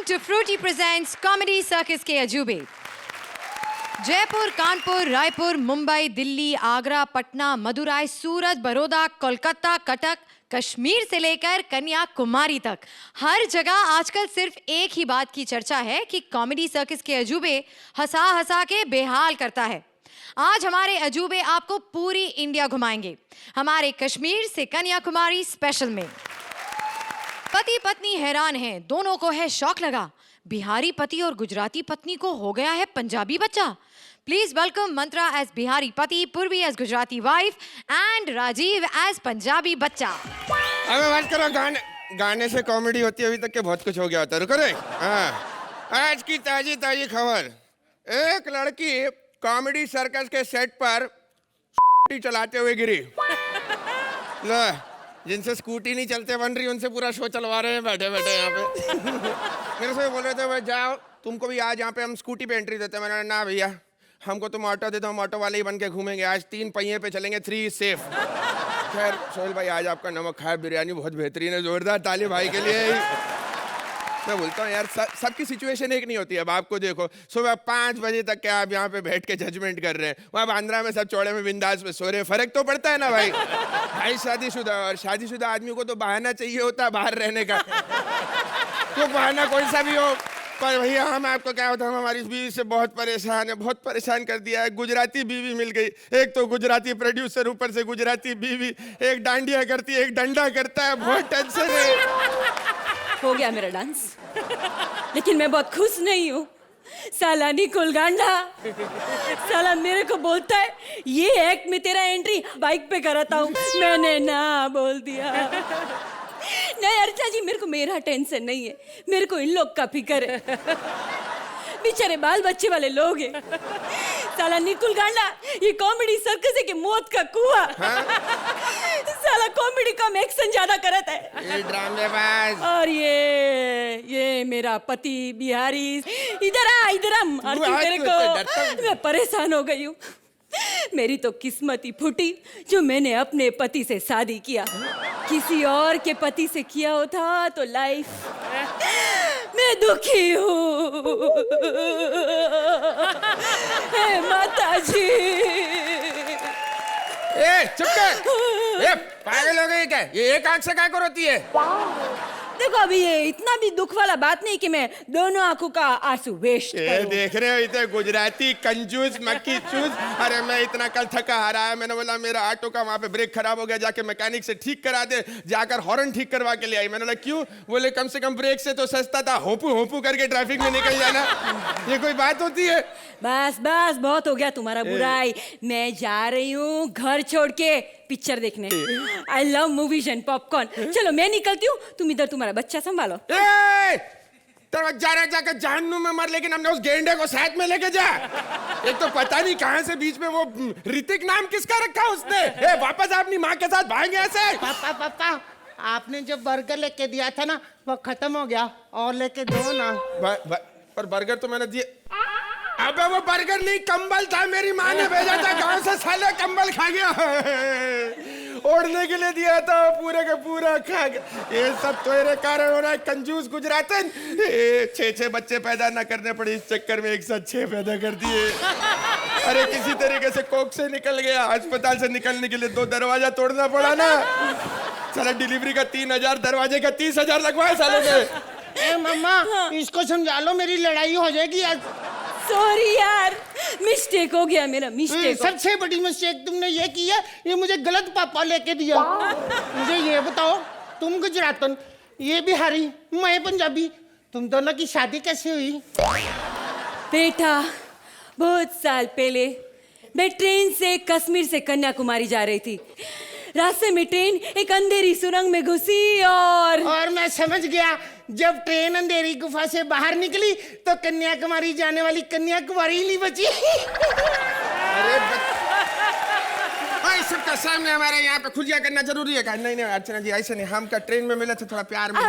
Welcome to Fruity Presents Comedy Circus के अजूबे। जयपुर, कानपुर, रायपुर, मुंबई, दिल्ली, आगरा, पटना, मदुराई, सूरत, बड़ौदा, कोलकाता, कटक, कश्मीर से लेकर कन्याकुमारी तक हर जगह आजकल सिर्फ एक ही बात की चर्चा है कि कॉमेडी सर्कस के अजूबे हंसा हंसा के बेहाल करता है। आज हमारे अजूबे आपको पूरी इंडिया घुमाएंगे, हमारे कश्मीर से कन्याकुमारी स्पेशल में। पति पत्नी हैरान हैं, दोनों को है शौक लगा। बिहारी पति और गुजराती पत्नी को हो गया है पंजाबी बच्चा। Please welcome Mantra as Bihari पति, Purvi as Gujarati wife and Rajiv as Punjabi बच्चा। अबे बात करो, गाने से कॉमेडी होती है। अभी तक के बहुत कुछ हो गया होता है। रुको रे। हाँ, आज की ताजी ताजी खबर। एक लड़की कॉमेडी सर्कस के सेट पर चलाते हुए गिरी। लो, जिनसे स्कूटी नहीं चलते बन रही उनसे पूरा शो चलवा रहे हैं बैठे बैठे यहाँ पे। मेरे से बोल रहे थे भाई जाओ, तुमको भी आज यहाँ पे हम स्कूटी पे एंट्री देते हैं। मैंने ना भैया, हमको तुम ऑटो दे दो, हम ऑटो वाले ही बन के घूमेंगे। आज 3 पहिए पे चलेंगे, 3 सेफ। खैर सोहेल भाई, आज आपका नमक खाया बिरयानी बहुत बेहतरीन है। जोरदार ताली भाई के लिए। मैं बोलता हूँ यार, सबकी सिचुएशन एक नहीं होती है। अब आपको देखो, सुबह 5 बजे तक क्या आप यहाँ पे बैठ के जजमेंट कर रहे हैं, वहाँ बांद्रा में सब चौड़े में बिंदास में सो रहे। फर्क तो पड़ता है ना भाई। भाई शादीशुदा, और शादीशुदा आदमी को तो बहाना चाहिए होता है बाहर रहने का। तो बहाना कोई सा भी हो, पर भैया हम आपको क्या होता है, हम हमारी बीवी से बहुत परेशान है, बहुत परेशान कर दिया है। गुजराती बीवी मिल गई, एक तो गुजराती प्रोड्यूसर, ऊपर से गुजराती बीवी, एक डांडिया करती है, एक डंडा करता है। बहुत टेंशन है। हो गया मेरा डांस, लेकिन मैं बहुत खुश नहीं हूँ। साला निकुल गांडा साला मेरे को बोलता है ये एक्ट में तेरा एंट्री बाइक पे कराता हूँ। मैंने ना बोल दिया। नहीं अर्चा जी, मेरे को मेरा टेंशन नहीं है, मेरे को इन लोग का फिक्र है। बेचारे बाल बच्चे वाले लोग हैं। साला निकुल गांडा, ये कॉमेडी सर्कस है कि मौत का कुआं। साला कॉमेडी कम एक्शन ज्यादा करता है। ये ड्रामेबाज। और ये मेरा पति बिहारी। इधर आ आरती, तेरे को मैं परेशान हो गई हूँ। मेरी तो किस्मत ही फूटी जो मैंने अपने पति से शादी किया। किसी और के पति से किया होता तो लाइफ मैं दुखी हूँ। हे माता जी। ए चुप कर, ये पागल हो गई क्या? ये एक आंख से क्या कर होती है? देखो अभी ये इतना भी दुख वाला बात नहीं कि मैं दोनों आंखों का आंसू वेस्ट करूं। देख रहे हो इतने गुजराती कंजूस मक्खी चूस। अरे मैं इतना कल थका हारा है, मैंने बोला मेरा ऑटो का वहाँ पे ब्रेक खराब हो गया, जाके मैकेनिक से ठीक करा दे। जाकर हॉर्न ठीक करवा के ले आई। मैंने बोला क्यों? बोले कम से कम ब्रेक से तो सस्ता था, होपू होपू करके ट्रैफिक में निकल जाना। ये कोई बात होती है? बस बस बहुत हो गया तुम्हारा बुराई। मैं जा रही हूँ घर छोड़ के पिक्चर देखने। I love movies and popcorn. चलो मैं निकलती हूँ, तुम इधर तुम्हारा बच्चा संभालो। जाकर जहन्नुम में मर, लेकिन हमने उस गेंडे को साथ में लेके जा। एक तो पता नहीं कहां से बीच में वो ऋतिक नाम किसका रखा उसने। वापस अपनी माँ के साथ भागेंगे ऐसे। पापा आपने जो बर्गर लेके दिया था ना, वो खत्म हो गया, और लेके दो ना। पर बर्गर तो मैंने दिए। अबे वो बर्गर नहीं, कंबल था, मेरी माँ ने भेजा था गांव से, साले कंबल खा गया। ओढ़ने के लिए दिया था, पूरे का पूरा खा गया। ये सब तेरे कारण हो रहा है, कंजूस गुजरातन। 6 बच्चे पैदा ना करने पड़े इस चक्कर में, एक साथ 6 पैदा कर दिए। अरे किसी तरीके से कोख से निकल गया, अस्पताल से निकलने के लिए 2 दरवाजा तोड़ना पड़ा ना। साला डिलीवरी का 3000, दरवाजे का 30,000 लगवाए साले ने। मम्मा इसको समझा लो, मेरी लड़ाई हो जाएगी आज। सॉरी यार, मिस्टेक हो गया मेरा, मिस्टेक। सबसे बड़ी मिस्टेक तुमने ये की है, ये मुझे गलत पापा लेके दिया। मुझे ये बताओ, तुम गुजरातन, ये बिहारी, मैं पंजाबी, तुम दोनों की शादी कैसे हुई? बेटा बहुत साल पहले मैं ट्रेन से कश्मीर से कन्याकुमारी जा रही थी। रास्ते में ट्रेन एक अंधेरी सुरंग में घुसी और मैं समझ गया, जब ट्रेन अंधेरी गुफा से बाहर निकली तो कन्याकुमारी जाने वाली कन्याकुमारी नहीं बची। अरे भाई सबका सामने हमारे यहाँ पे खुलिया करना जरूरी है। नहीं अर्चना जी ऐसे नहीं, हम का ट्रेन में मिले थे, थोड़ा प्यार में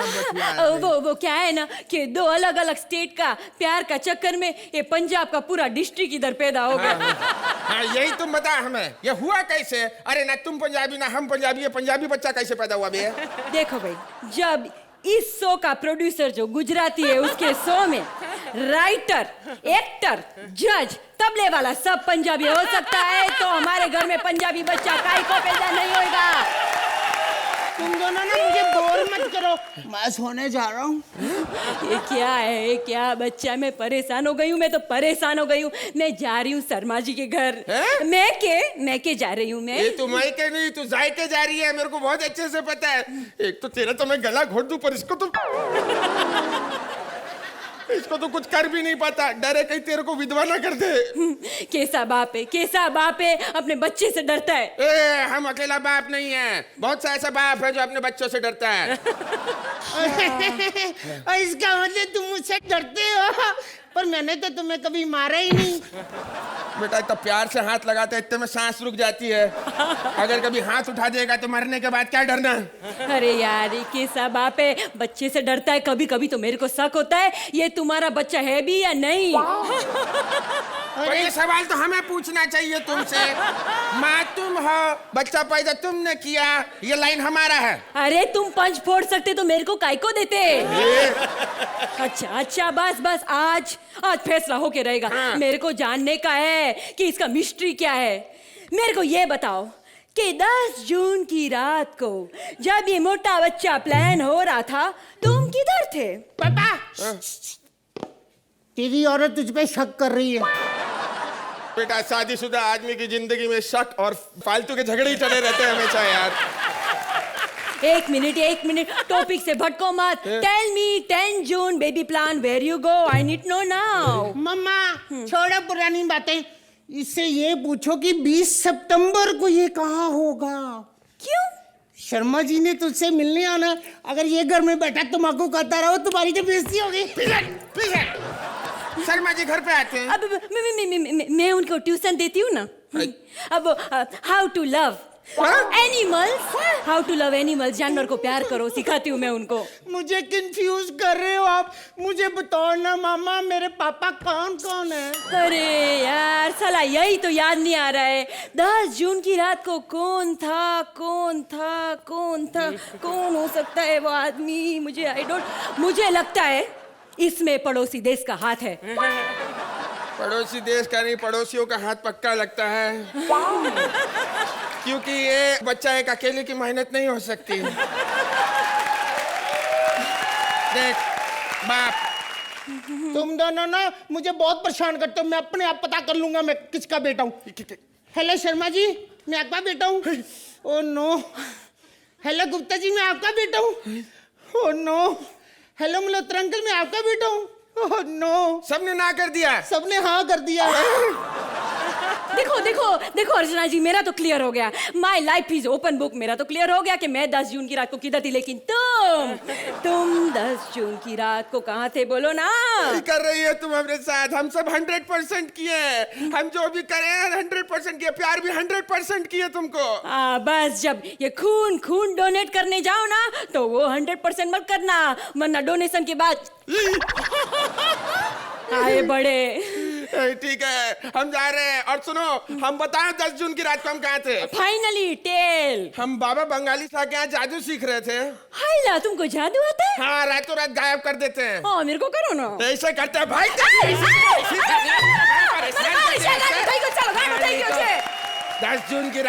वो क्या है ना कि 2 अलग अलग स्टेट का प्यार का चक्कर में ये पंजाब का पूरा डिस्ट्रिक्ट इधर पैदा हो गया। हाँ यही तुम बता हमें, ये हुआ कैसे? अरे ना तुम पंजाबी ना हम पंजाबी, ये पंजाबी बच्चा कैसे पैदा हुआ बे? देखो भाई, जब इस शो का प्रोड्यूसर जो गुजराती है उसके शो में राइटर, एक्टर, जज, तबले वाला सब पंजाबी हो सकता है, तो हमारे घर में पंजाबी बच्चा काहे को पैदा नहीं होगा। तुम दोनों ना मुझे बोर मत करो, मैं सोने जा रहा हूँ। ये क्या है, ये क्या बच्चा, मैं परेशान हो गई हूँ, मैं तो परेशान हो गई हूँ। मैं जा रही हूँ शर्मा जी के घर। हैं? मैं के जा रही हूँ मैं। ये तू माई के नहीं, तू जायके जा रही है, मेरे को बहुत अच्छे से पता है। एक तो तेरा तो मैं गला घोट दूं, पर इसको तो कुछ कर भी नहीं पाता, डरे कहीं तेरे को विधवा ना कर दे। कैसा बाप है, कैसा बाप है, अपने बच्चे से डरता है। ए, हम अकेला बाप नहीं है, बहुत सा ऐसा बाप है जो अपने बच्चों से डरता है। और इसका मतलब तुम मुझसे डरते हो, पर मैंने तो तुम्हें कभी मारा ही नहीं। बेटा इतना प्यार से हाथ लगाते इतने में सांस रुक जाती है, अगर कभी हाथ उठा देगा तो मरने के बाद क्या डरना। अरे यार ये कैसा बाप है, बच्चे से डरता है। कभी कभी तो मेरे को शक होता है ये तुम्हारा बच्चा है भी या नहीं। पर ये सवाल तो हमें पूछना चाहिए तुमसे। माँ तुम हो, बच्चा पैदा तुमने किया, ये लाइन हमारा है। अरे तुम पंच फोड़ सकते तो मेरे को काय को देते। अच्छा बस आज फैसला होके रहेगा। हाँ। मेरे को जानने का है कि इसका मिस्ट्री क्या है। मेरे को ये बताओ कि 10 जून की रात को जब ये मोटा बच्चा प्लान हो रहा था तुम किधर थे? पापा, तेरी औरत तुझ पे शक कर रही है। बेटा शादीशुदा आदमी की जिंदगी में शक और फालतू के झगड़े ही चले रहते हैं हमेशा यार। एक मिनट, टॉपिक से भटको मत। Tell me 10 June baby plan, where you go, I need know now. मम्मा छोड़ो पुरानी बातें, इससे ये पूछो कि 20 सितंबर को ये कहाँ होगा। क्यों? शर्मा जी ने तुझसे मिलने आना। अगर ये घर में बैठा तम्बाकू खाता रहो तुम्हारी तो बेइज्जती होगी। शर्मा जी घर पे आते हैं। अब मैं उनको ट्यूशन देती हूँ ना। अब how to love animals, how to love animals, जानवर को प्यार करो सिखाती हूँ मैं उनको। मुझे कंफ्यूज कर रहे हो आप, मुझे बताओ ना मामा मेरे पापा कौन कौन है। अरे यार साला यही तो याद नहीं आ रहा है। 10 जून की रात को कौन हो सकता है वो आदमी? मुझे लगता है इसमें पड़ोसी देश का हाथ है। पड़ोसी देश का नहीं, पड़ोसियों का हाथ पक्का लगता है, क्योंकि ये बच्चा एक अकेले की मेहनत नहीं हो सकती। देख बाप, तुम दोनों ना मुझे बहुत परेशान करते हो। मैं अपने आप पता कर लूंगा मैं किसका बेटा हूँ। हेलो शर्मा जी, मैं आपका बेटा हूँ। ओह नो। हेलो गुप्ता जी, मैं आपका बेटा हूँ। ओह नो। हेलो मल्होत्रा अंकल, मैं आपका बेटा हूँ। ओह नो। सबने ना कर दिया। सबने हाँ कर दिया। देखो अर्चना जी, मेरा तो क्लियर हो गया। My life is open book. मेरा तो क्लियर हो गया कि मैं 10 जून की रात को किधर थी, लेकिन तुम 10 जून की रात को कहाँ थे बोलो ना। कर रही है तुम हमारे साथ, हम सब 100% किए, हम जो भी करे 100% किए, प्यार भी 100% किए तुमको। बस जब ये खून डोनेट करने जाओ ना तो वो 100% मत करना, वरना डोनेशन के बाद आए बड़े। ठीक है हम जा रहे हैं। और सुनो, हम बताएं 10 जून की रात को हम कहाँ थे? Finally tell. हम बाबा बंगाली साहब के यहाँ जादू सीख रहे थे। हाइला, तुमको जादू आता है? हाँ, रातों रात गायब कर देते हैं। मेरे को करो ना। ऐसे करते हैं भाई। 10 जून की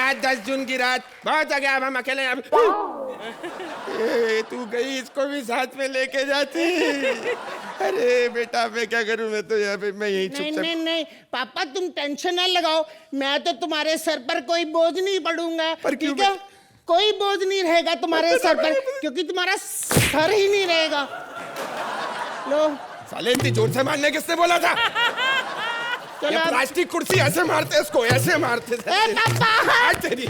रात बहुत आ गया। अब हम अकेले अब तू गई, इसको भी साथ में लेके जाती। अरे बेटा मैं क्या करूं, मैं तो यहाँ पे मैं यही चुपचाप। नहीं पापा तुम टेंशन ना लगाओ, मैं तो तुम्हारे सर पर कोई बोझ नहीं पड़ूंगा। पर क्यों? ठीक है, कोई बोझ नहीं रहेगा तुम्हारे सर पर, क्योंकि तुम्हारा सर ही नहीं रहेगा। लो साले इतनी जोर से मारने किसने बोला था? ये प्लास्टिक कुर्सी ऐसे मारते, इसको ऐसे मारते थे। ए पापा आज तेरी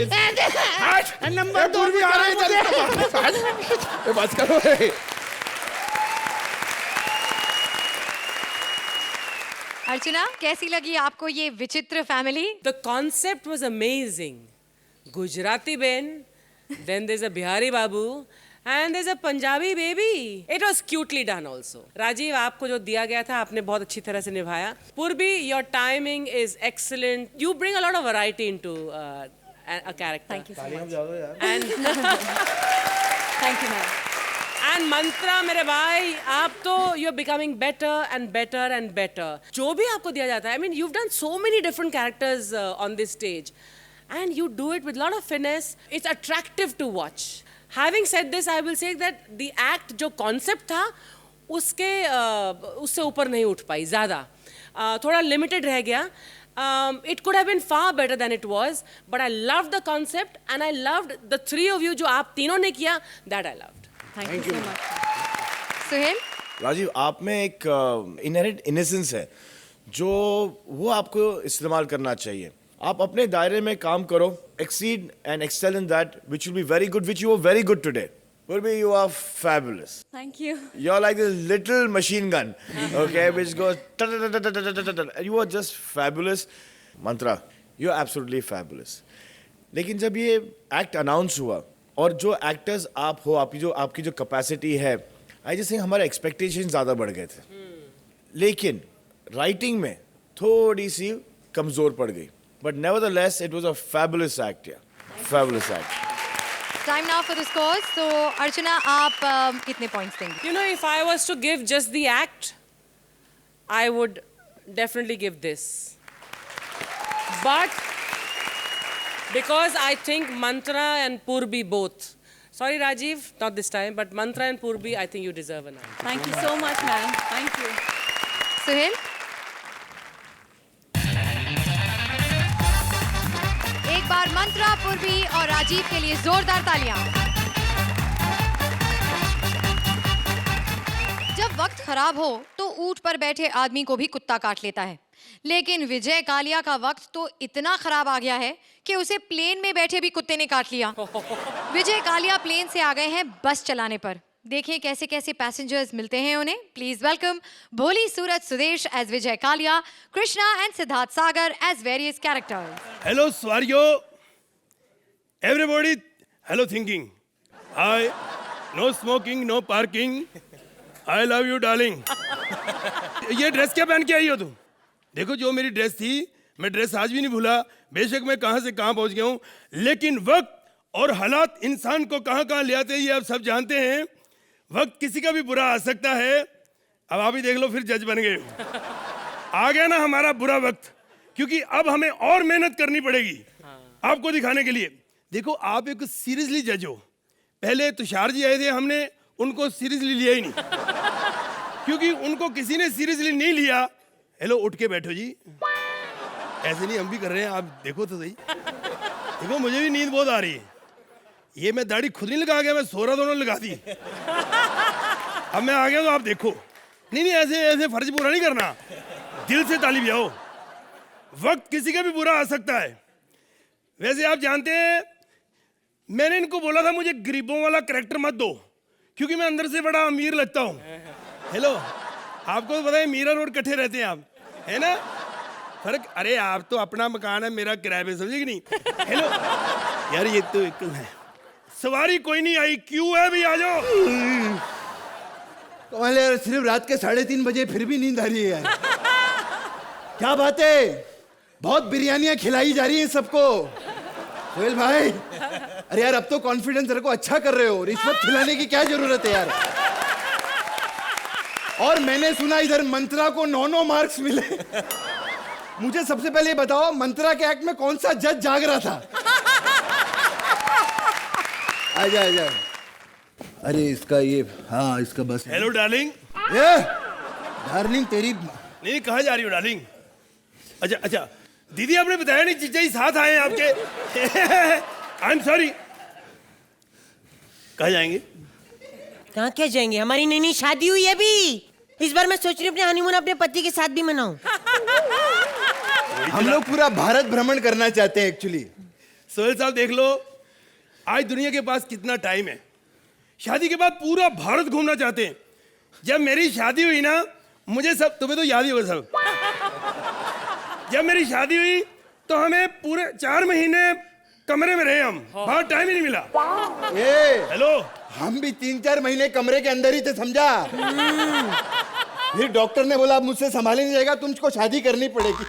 नंबर 2 भी आ रहा है। बस करो। अर्चना, कैसी लगी आपको ये विचित्र family? The concept was amazing. Gujarati Ben, then there's a Bihari Babu, and there's a Punjabi baby. It was cutely done also. Rajiv, आपको जो दिया गया था आपने बहुत अच्छी तरह से निभाया. पूर्वी, your timing is excellent. You bring a lot of variety into a character. Thank you so much. And Thank you, ma'am. And Mantra मेरे भाई, आप तो you are becoming better and better and better. जो भी आपको दिया जाता है, I mean you done so many different characters on this stage and you do it with lot of finesse. It's attractive to watch. Having said this, I will say that the act जो concept था उससे ऊपर नहीं उठ पाई ज्यादा. थोड़ा limited रह गया. It could have been far better than it was, but I loved the concept and I loved the three of you जो आप तीनों ने किया, that I loved. Thank you so much. Suhail, Rajiv, आप में एक इनहेरेंट इनोसेंस है जो वो आपको इस्तेमाल करना चाहिए. आप अपने दायरे में काम करो, exceed and excel in that which will be very good, which you were very good today. Purvi, you are fabulous. Thank you. You're like this little machine gun, okay, which goes. You are just fabulous. Mantra, you're absolutely fabulous. लेकिन जब ये act announce हुआ और जो actors आप हो, आपकी जो कैपेसिटी है, आई जस्ट थिंक हमारे एक्सपेक्टेशन ज़्यादा बढ़ गए थे. लेकिन राइटिंग में थोड़ी सी कमज़ोर पड़ गई. But nevertheless it was a fabulous act. Fabulous act. Time now for the scores. तो अर्चना, आप कितने पॉइंट्स देंगे? You know, if I was to give just the act, I would definitely give this. But because I think Mantra and Purbi both. Sorry, Rajiv, not this time, but Mantra and Purbi, I think you deserve an act. Thank you so much ma'am. Thank you. Suhail, एक बार मंत्रा, पूर्वी और राजीव के लिए जोरदार तालियां. जब वक्त खराब हो तो ऊंट पर बैठे आदमी को भी कुत्ता काट लेता है, लेकिन विजय कालिया का वक्त तो इतना खराब आ गया है कि उसे प्लेन में बैठे भी कुत्ते ने काट लिया. विजय कालिया प्लेन से आ गए हैं बस चलाने पर. देखें कैसे कैसे पैसेंजर्स मिलते हैं उन्हें. Please welcome Bholi Suraj Sudesh as Vijay Kalia, Krishna and Siddharth Sagar as various characters. Hello, Swario. Everybody, hello thinking. Hi. No smoking, no parking. I love you, darling. ये ड्रेस क्या पहन के आई हो तुम? देखो, जो मेरी ड्रेस थी, मैं ड्रेस आज भी नहीं भूला. बेशक मैं कहाँ से कहाँ पहुँच गया हूँ, लेकिन वक्त और हालात इंसान को कहाँ कहाँ ले आते हैं, ये आप सब जानते हैं. वक्त किसी का भी बुरा आ सकता है. अब आप ही देख लो, फिर जज बन गए. आ गया ना हमारा बुरा वक्त, क्योंकि अब हमें और मेहनत करनी पड़ेगी आपको दिखाने के लिए. देखो, आप एक सीरियसली जज हो. पहले तुषार जी आए थे, हमने उनको सीरियसली लिया ही नहीं, क्योंकि उनको किसी ने सीरियसली नहीं लिया. हेलो, उठ के बैठो जी. ऐसे नहीं, हम भी कर रहे हैं, आप देखो तो सही. देखो, मुझे भी नींद बहुत आ रही है. ये मैं दाढ़ी खुद नहीं लगा गया, मैं सोरा दोनों लगा दी. अब मैं आ गया तो आप देखो. नहीं नहीं, ऐसे ऐसे फर्ज पूरा नहीं करना, दिल से ताली बजाओ. वक्त किसी का भी बुरा आ सकता है. वैसे आप जानते हैं, मैंने इनको बोला था मुझे गरीबों वाला करैक्टर मत दो, क्योंकि मैं अंदर से बड़ा अमीर लगता हूँ. हेलो, आपको तो पता है मीरा रोड कट्ठे रहते हैं आप, है ना? फर्क, अरे आप तो अपना मकान है, मेरा किराए पे, समझे कि नहीं? हेलो यार, ये तो एक है. सवारी कोई नहीं आई, क्यों है भी? आ जाओ. कमाल है, सिर्फ रात के 3:30 बजे फिर भी नींद आ रही है यार. क्या बात है, बहुत बिरयानियां खिलाई जा रही हैं सबको. सोहेल भाई, अरे यार, अब तो कॉन्फिडेंस रखो, अच्छा कर रहे हो. रिश्वत खिलाने की क्या जरूरत है यार. और मैंने सुना इधर मंत्रा को 9 मार्क्स मिले. मुझे सबसे पहले बताओ, मंत्रा के एक्ट में कौन सा जज जाग रहा था? आजा आजा. अरे इसका ये, हाँ इसका बस. Hello darling. डार्लिंग तेरी. नहीं, कहाँ जा रही हो डार्लिंग? अच्छा अच्छा, दीदी आपने बताया नहीं, जीजा जी साथ आए हैं आपके. I am sorry. कहाँ जाएंगे? कहाँ क्या जाएंगे, हमारी नई नई शादी हुई है अभी. इस बार मैं सोच रही हूँ अपने हनीमून अपने पति के साथ भी मनाऊं. हम लोग पूरा भारत भ्रमण करना चाहते हैं एक्चुअली. सोहेल साहब देख लो, आज दुनिया के पास कितना टाइम है. शादी के बाद पूरा भारत घूमना चाहते हैं. जब मेरी शादी हुई ना, मुझे सब, तुम्हें तो याद ही होगा सब, जब मेरी शादी हुई तो हमें पूरे 4 महीने कमरे में रहे हम. बाहर टाइम ही नहीं मिला. हेलो, हम भी 3-4 महीने कमरे के अंदर ही थे, समझा. फिर डॉक्टर ने बोला अब मुझसे संभाले नहीं जाएगा, तुमको शादी करनी पड़ेगी.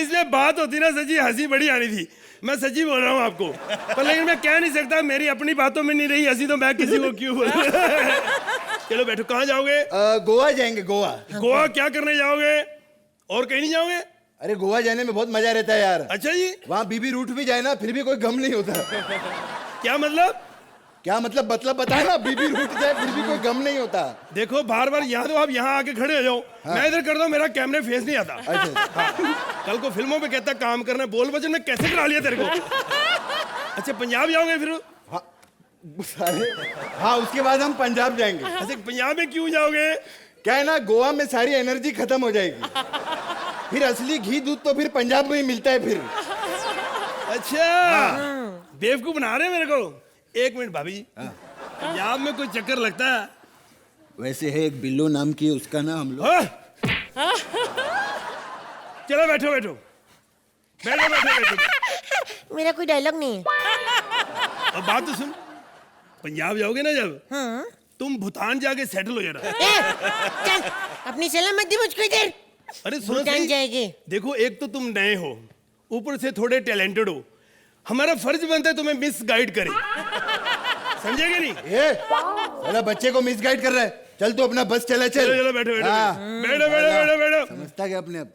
इसलिए बात होती ना सच्ची, हंसी बड़ी आनी थी. मैं सच्ची बोल रहा हूँ आपको, पर लेकिन मैं कह नहीं सकता, मेरी अपनी बातों में नहीं रही हंसी तो मैं किसी को क्यों बोलूं। चलो बैठो, कहाँ जाओगे? गोवा जाएंगे, गोवा। गोवा क्या करने जाओगे? और कहीं नहीं जाओगे? अरे गोवा जाने में बहुत मजा रहता है यार। अच्छा जी। वहाँ बीबी रूठ भी जाए ना फिर भी कोई गम नहीं होता। क्या मतलब? क्या मतलब बताए ना, बीबी रूठ जाए फिर भी कोई गम नहीं होता। देखो बार बार यहाँ तो आप यहाँ आके खड़े हो जाओ। हाँ। मैं इधर करता हूँ, मेरा कैमरे फेस नहीं आता। अच्छा। हाँ। कल को फिल्मों पे कहता काम करना, बोल वचन में कैसे करा लिया तेरे को। अच्छा पंजाब जाओगे फिर? हाँ सारे, हाँ उसके बाद हम पंजाब जाएंगे। अच्छा पंजाब में क्यों जाओगे? क्या है ना, गोवा में सारी एनर्जी खत्म हो जाएगी, फिर असली घी दूध तो फिर पंजाब में ही मिलता है फिर। अच्छा बेवकूफ बना रहे हैं मेरे को। एक मिनट भाभी, पंजाब में कोई चक्कर लगता है? वैसे है एक बिल्लो नाम की, उसका ना हम लोग। चलो बैठो बैठो बैठो बैठो बैठो। मेरा कोई डायलॉग नहीं है। अब बात तो सुन, पंजाब जाओगे ना जब, हाँ? तुम भूटान जाके सेटल हो जाना। चल अपनी सलाह मत दी मुझको इधर। अरे सुनो भूटान सही, जाएंगे। देखो एक तो तुम नए हो, ऊपर से थोड़े टैलेंटेड हो, हमारा फर्ज बनता है तुम्हें मिस गाइड करें, समझेगे नहीं? अरे बच्चे को मिसगाइड कर रहा है, चल तू अपना बस चला चल। चलो चलो बैठो बैठो हाँ। बैठो बैठो बैठो बैठो। समझता क्या अपने आप?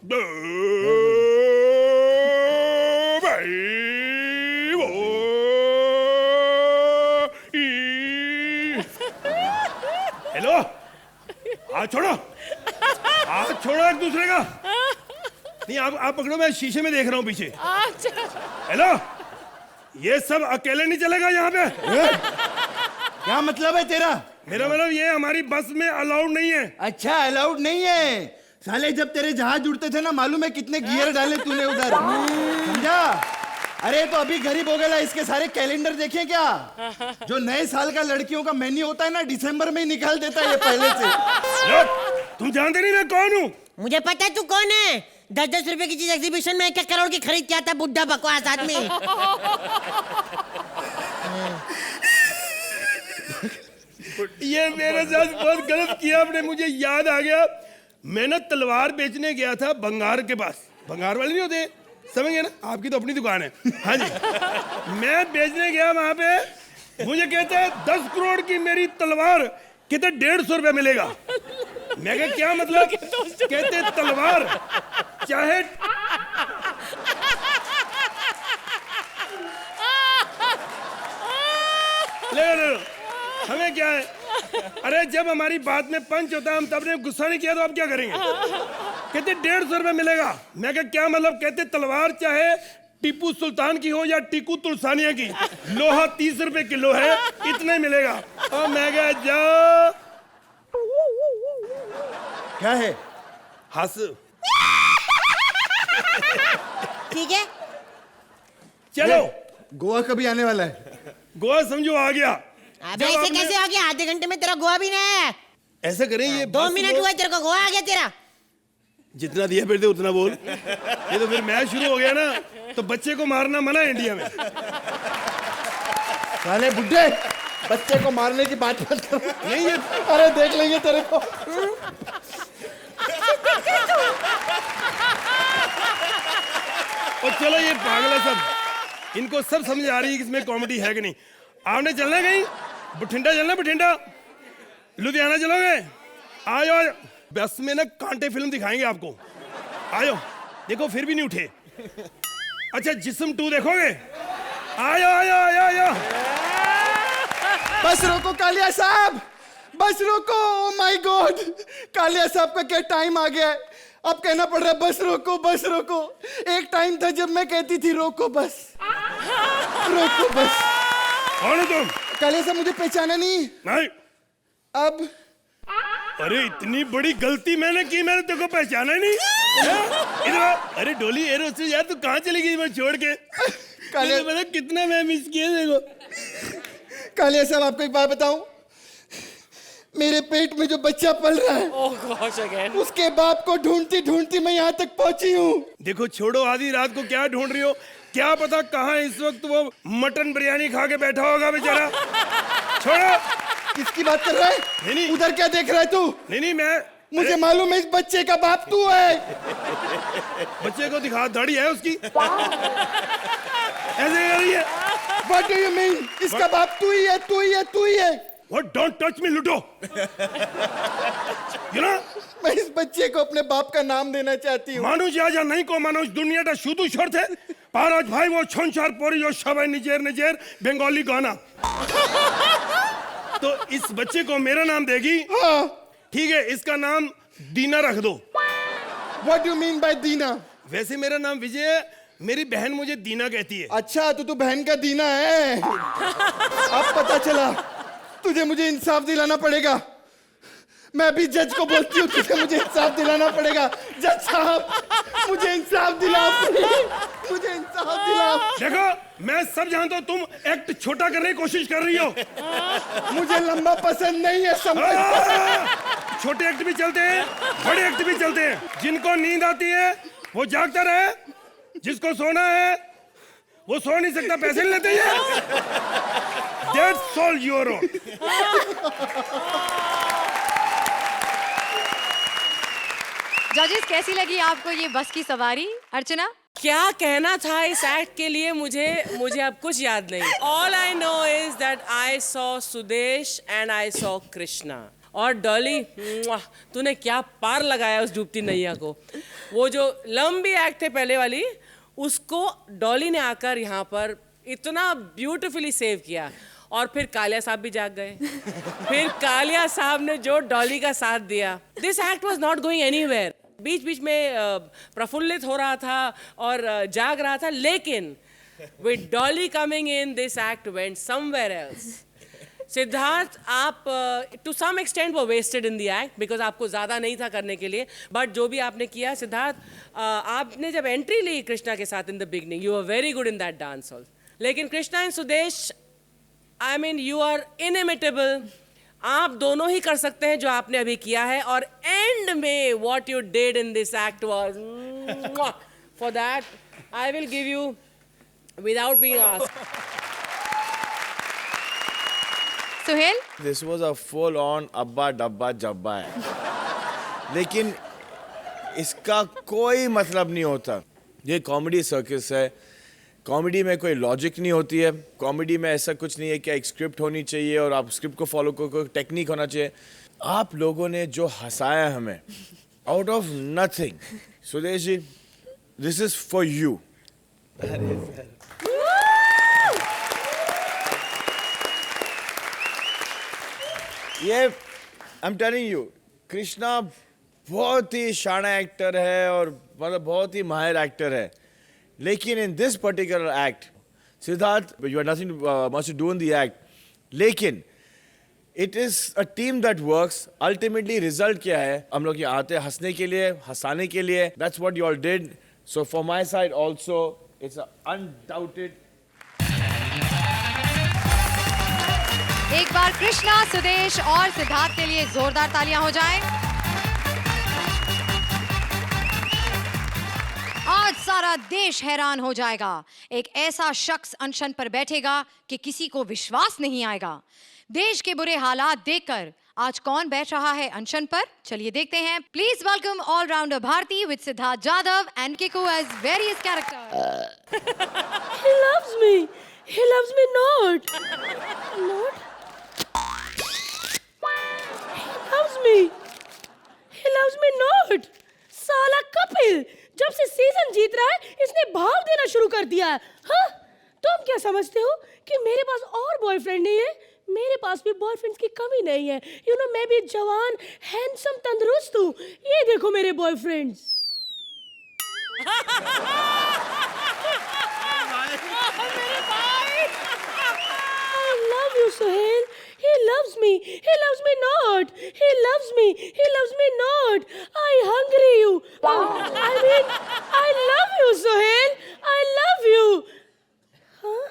भाई वो हेलो, हाथ छोड़ो, हाथ छोड़ो एक दूसरे का। नहीं आप पकड़ो, मैं शीशे में देख रहा हूँ पीछे। हेलो, ये सब अकेले नहीं चलेगा यहाँ पे। क्या मतलब है तेरा? मेरा मतलब ये हमारी बस में अलाउड नहीं है। अच्छा अलाउड नहीं है। साले जब तेरे जहाज उड़ते थे ना, मालूम है कितने गियर डाले तूने उधर, समझा? अरे तो अभी गरीब हो गया, इसके सारे कैलेंडर देखे क्या? जो नए साल का लड़कियों का मेन्यू होता है ना, दिसंबर में ही निकाल देता है ये पहले से। तुम जानते नहीं मैं कौन हूँ? मुझे पता है तू कौन है। 10-10 रुपए की चीज एग्जीबिशन में 1 करोड़ की खरीद के आता बुढ़ा बकवास आदमी। ये मेरे साथ बहुत गलत किया आपने, मुझे याद आ गया। मैं ना तलवार बेचने गया था बंगार के पास। बंगार वाले नहीं होते, समझ गए ना? आपकी तो अपनी दुकान है। हाँ जी। मैं बेचने गया वहां पे, मुझे कहते हैं 10 करोड़ की मेरी तलवार, कहते 150 रुपए मिलेगा। मैं कहा क्या मतलब? कहते तलवार चाहे ले हमें क्या है? अरे जब हमारी बात में पंच होता है, हम तब ने गुस्सा नहीं किया तो अब क्या करेंगे? कहते 150 रुपए मिलेगा। मैं कहा क्या मतलब? कहते तलवार चाहे टीपू सुल्तान की हो या टीकू तुलसानिया की, लोहा 30 रुपए किलो है, इतने मिलेगा। और मैं कहा जा। क्या है? हंस। ठीक है, चलो गोवा कभी आने वाला है? गोवा समझो आ गया। अबे ऐसे कैसे आ गया? आधे घंटे में तेरा गोवा भी नहीं है। ऐसा करें, ये 2 मिनट हुआ तेरे को, गोवा आ गया तेरा। जितना दिया फिर दे उतना बोल। ये तो फिर मैच शुरू हो गया ना, तो बच्चे को मारना मना है इंडिया में। साले बुड्ढे, बच्चे को मारने की बात मत करो। नहीं ये अरे देख लेंगे तेरे को। और चलो ये पागल है सब, इनको सब समझ आ रही है कि इसमें कॉमेडी है कि नहीं। आपने चलना है कहीं? बठिंडा चलना? बठिंडा लुधियाना चलोगे? आयो आयो, बस में ना कांटे फिल्म दिखाएंगे आपको, आयो। देखो फिर भी नहीं उठे। अच्छा जिस्म 2 देखोगे? आयो आयो आयो आयो। बस रोको कालिया साहब, बस रोको। ओ माय गॉड, कालिया साहब का क्या टाइम आ गया है। अब कहना पड़ रहा है बस रोको बस रोको। एक टाइम था जब मैं कहती थी रोको बस, रोको बस। कौन हो तुम? कालिया साहब मुझे पहचाना नहीं? नहीं। अब अरे इतनी बड़ी गलती मैंने की, मैंने तेरे को पहचाना ही नहीं। इधर आ। अरे डोली एरोस्टेस यार, तू कहाँ चली गई मैं छोड़ के? कालिया मैंने कितना मैं मिस किया देखो। कालिया साहब आपको एक बात बताऊं, मेरे पेट में जो बच्चा पल रहा है, उसके बाप को ढूंढती ढूंढती मैं यहाँ तक पहुंची हूँ। देखो छोड़ो, आधी रात को क्या ढूंढ रही हो? क्या पता कहाँ इस वक्त वो मटन बिरयानी खा के बैठा होगा बेचारा। छोड़ो। किसकी बात कर रहा है? नहीं। उधर क्या देख रहा है तू? नहीं मैं, मुझे मालूम है इस बच्चे का बाप तू है। बच्चे को दिखा, दाढ़ी है उसकी। ऐसे कर रही है। What do you mean? इसका बाप तू ही है, तू ही है, तू ही है। What? Don't touch me, लुटो। You know? मैं इस बच्चे को अपने बाप का नाम देना चाहती हूँ। মানুষ যা নাই কো মানুষ দুনিয়াটা শুধু শর্তে পারাজ ভাই ও সংসার পরিবার সবাই নিজের নিজের বেঙ্গলি গানা तो इस बच्चे को मेरा नाम देगी। हाँ। ठीक है, इसका नाम दीना रख दो। What do you mean by दीना? वैसे मेरा नाम विजय है, मेरी बहन मुझे दीना कहती है। अच्छा, तो तू बहन का दीना है। अब पता चला। तुझे मुझे इंसाफ दिलाना पड़ेगा। मैं भी जज को बोलती हूँ, तुझे मुझे इंसाफ दिलाना पड़ेगा। जज साहब, मुझे इंसाफ दिलाओ, मुझे इंसाफ दिलाओ। देखो, मैं सब जानता हूँ, तुम एक्ट छोटा करने की कोशिश कर रही हो। मुझे लंबा पसंद नहीं है, समझ। छोटे एक्ट भी चलते हैं, बड़े एक्ट भी चलते हैं। जिनको नींद आती है वो जागता रहे, जिसको सोना है वो सो नहीं सकता, पैसे नहीं लेते हैं। That's all your own. जजेस, कैसी लगी आपको ये बस की सवारी? अर्चना, क्या कहना था इस एक्ट के लिए मुझे अब कुछ याद नहीं। All I know is that I saw Sudesh and I saw Krishna. और डॉली, तूने क्या पार लगाया उस डूबती नैया को। वो जो लंबी एक्ट थे पहले वाली, उसको डॉली ने आकर यहाँ पर इतना ब्यूटिफुली सेव किया। और फिर कालिया साहब भी जाग गए। फिर कालिया साहब ने जो डॉली का साथ दिया, this act was not going anywhere. बीच बीच में प्रफुल्लित हो रहा था और जाग रहा था, लेकिन with Dolly coming in, this act went somewhere else. Siddharth, आप टू सम एक्सटेंट वो wasted in the act because आपको ज़्यादा नहीं था करने के लिए, बट जो भी आपने किया सिद्धार्थ, आपने जब एंट्री ली कृष्णा के साथ in the beginning, you are very good in that dance all. लेकिन Krishna and Sudesh, I mean, you are inimitable. आप दोनों ही कर सकते हैं जो आपने अभी किया है। और एंड में what you did in this act was, for that I will give you without being asked. Suhail, This was a full on अब्बा डब्बा जब्बा है। लेकिन इसका कोई मतलब नहीं होता। ये कॉमेडी सर्कस है। कॉमेडी में कोई लॉजिक नहीं होती है। कॉमेडी में ऐसा कुछ नहीं है कि एक स्क्रिप्ट होनी चाहिए और आप स्क्रिप्ट को फॉलो करो, टेक्निक होना चाहिए। आप लोगों ने जो हंसाया हमें out of nothing, Sudesh ji, this is for you. ये I am telling you, Krishna बहुत ही शाना एक्टर है और मतलब बहुत ही माहिर एक्टर है। लेकिन in this particular act, Siddharth, you are nothing much to do in the act, लेकिन it is a team that works. Ultimately result क्या है? हम लोग यहाँ आते हैं हंसने के लिए, हंसाने के लिए। That's what you all did. So for my side also it's undoubted. एक बार कृष्णा, सुदेश और सिद्धार्थ के लिए जोरदार तालियां हो जाएं। आज सारा देश हैरान हो जाएगा। एक ऐसा शख्स अनशन पर बैठेगा कि किसी को विश्वास नहीं आएगा। देश के बुरे हालात देखकर आज कौन बैठ रहा है अनशन पर? चलिए देखते हैं। Please welcome allrounder Bharti with Siddharth Jadhav and Kiku as various characters. He loves me. He loves me not. Not? He loves me. He loves me not. साला कपिल, जब से सीजन जीत रहा है इसने भाव देना शुरू कर दिया है। हाँ? तुम क्या समझते हो कि मेरे पास और बॉयफ्रेंड नहीं है? मेरे पास भी बॉयफ्रेंड्स की कमी नहीं है। यू नो, मैं भी जवान, हैंडसम, तंदुरुस्त हूँ। ये देखो मेरे boyfriends. I love you, Sohail. He loves me. He loves me not. He loves me. He loves me not. I hungry you. I mean, I love you, Sohail. I love you. हाँ?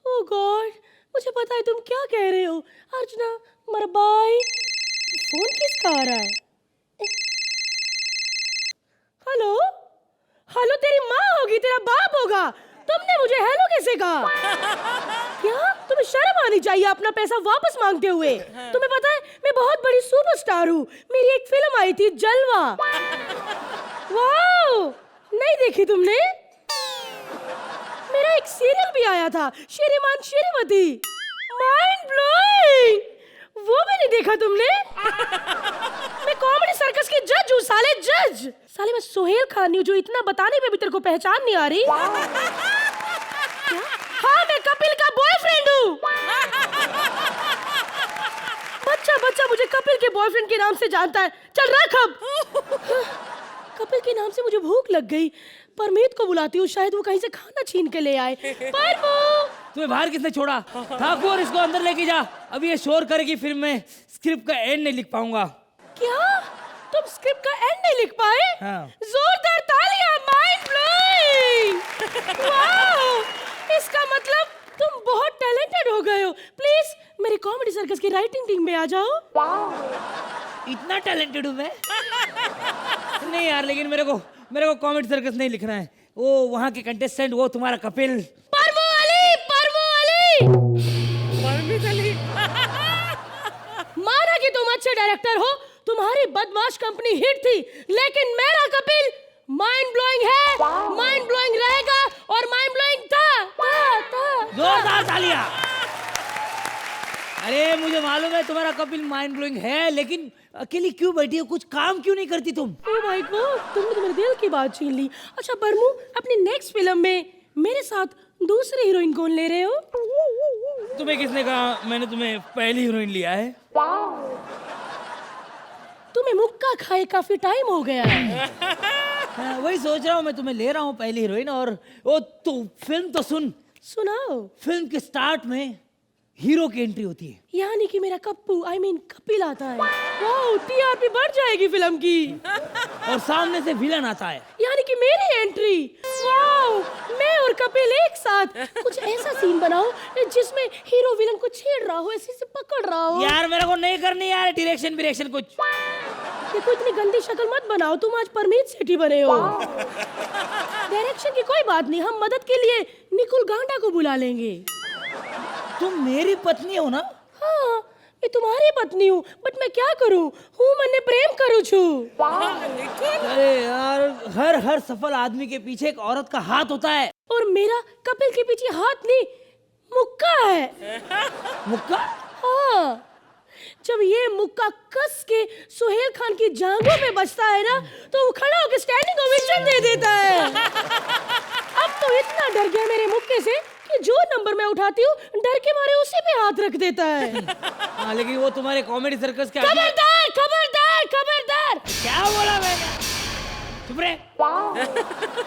Oh God. मुझे पता है तुम क्या कह रहे हो। अर्चना, मरबाई, phone किसका आ रहा है? हेलो? हेलो तेरी माँ होगी, तेरा बाप होगा। तुमने मुझे हेलो कैसे कहा? क्या? तुम्हें शर्म आनी चाहिए अपना पैसा वापस मांगते हुए। तुम्हें पता है मैं बहुत बड़ी सुपरस्टार हूँ। मेरी एक फिल्म आई थी, जलवा। वाओ, नहीं देखी तुमने? मेरा एक सीरियल भी आया था, श्रीमान श्रीमती। माइंड ब्लोइंग, वो भी नहीं देखा तुमने? मैं कॉमेडी सर्कस की जज हूँ साले, जज। साले मैं सोहेल खान हूँ जो इतना बताने पे भी तेरे को पहचान नहीं आ रही। हाँ मैं कपिल का बॉयफ्रेंड हूँ। बच्चा मुझे कपिल के बॉयफ्रेंड के नाम से जानता है। चल रख अब। कपिल के नाम से मुझे भूख लग गई। परमीत को बुलाती हूँ, शायद वो कहीं से खाना छीन के ले आए। परमू, तुम्हें बाहर किसने छोड़ा? ठाकुर, इसको अंदर लेके जा। अभी ये शोर करेगी, फिर मैं स्क्रिप्ट का एंड नहीं लिख पाऊंगा। क्या तुम स्क्रिप्ट का एंड नहीं लिख पाए? हाँ। जोरदार तालियां, माइंड ब्लोइंग। वाओ, इसका मतलब तुम बहुत टैलेंटेड हो गए हो। प्लीज मेरे कॉमेडी सर्कस की राइटिंग टीम में आ जाओ। इतना टैलेंटेड हूँ मैं? नहीं यार, लेकिन मेरे को कॉमेडी सर्कस नहीं लिखना है। वो वहाँ के कंटेस्टेंट, वो तुम्हारा कपिल। परमू अली। माना कि तुम अच्छे डायरेक्टर हो, तुम्हारी बदमाश कंपनी हिट थी, लेकिन मेरा कपिल माइंड ब्लोइंग है, माइंड ब्लोइंग रहेगा और माइंड ब्लोइंग था। जोरदार तालियां। अरे मुझे मालूम है तुम्हारा कपिल माइंड ब्लोइंग है, लेकिन अकेली क्यों बैठी हो? कुछ काम क्यों नहीं करती तुम? ओ भाई गॉड, तुमने तो मेरे दिल की बात छीन ली। अच्छा परमू, अपनी नेक्स्ट फिल्म में मेरे साथ दूसरी हीरोइन कौन ले रहे हो? तुम्हें किसने कहा मैंने तुम्हें पहली हीरोइन लिया है? तुम्हें मुक्का खाए काफी टाइम हो गया है। हाँ, वही सोच रहा हूँ, मैं तुम्हें ले रहा हूँ पहली हीरोइन। और वो तो फिल्म तो सुनाओ। फिल्म के स्टार्ट में हीरो की एंट्री होती है, यानी कि मेरा कप्पू कपिल आता है। वाओ, टीआरपी बढ़ जाएगी फिल्म की। और सामने से विलन आता है, यानी कि मेरी एंट्री। वाओ, मैं और कपिल एक साथ। कुछ ऐसा सीन बनाओ जिसमें हीरो विलन को छेड़ रहा हो, ऐसे से पकड़ रहा हो। यार मेरे को नहीं करनी यार डायरेक्शन कुछ। देखो इतनी गंदी शक्ल मत बनाओ, तुम आज परमीत सेठी बने हो। डायरेक्शन की कोई बात नहीं, हम मदद के लिए निकुल गांडा को बुला लेंगे। तुम मेरी पत्नी हो ना? हाँ, मैं तुम्हारी पत्नी हूँ, बट मैं क्या करूँ, हूँ मैंने प्रेम करूँ छू। अरे यार, हर सफल आदमी के पीछे एक औरत का हाथ होता है। और मेरा कपिल के पीछे हाथ नहीं, मुक्का है। मुक्का? हाँ, जब ये मुक्का कस के सुहेल खान की जांघों पे बजता है ना, तो वो खड़ा होकर स्टैंडिंग ओवेशन दे देता है। अब तो इतना डर गया मेरे मुक्के से कि जो नंबर मैं उठाती हूँ, डर के मारे उसी पे हाथ रख देता है। हाँ, लेकिन वो तुम्हारे कॉमेडी सर्कस के खबरदार खबरदार खबरदार। क्या बोला मैंने? चुप रहे।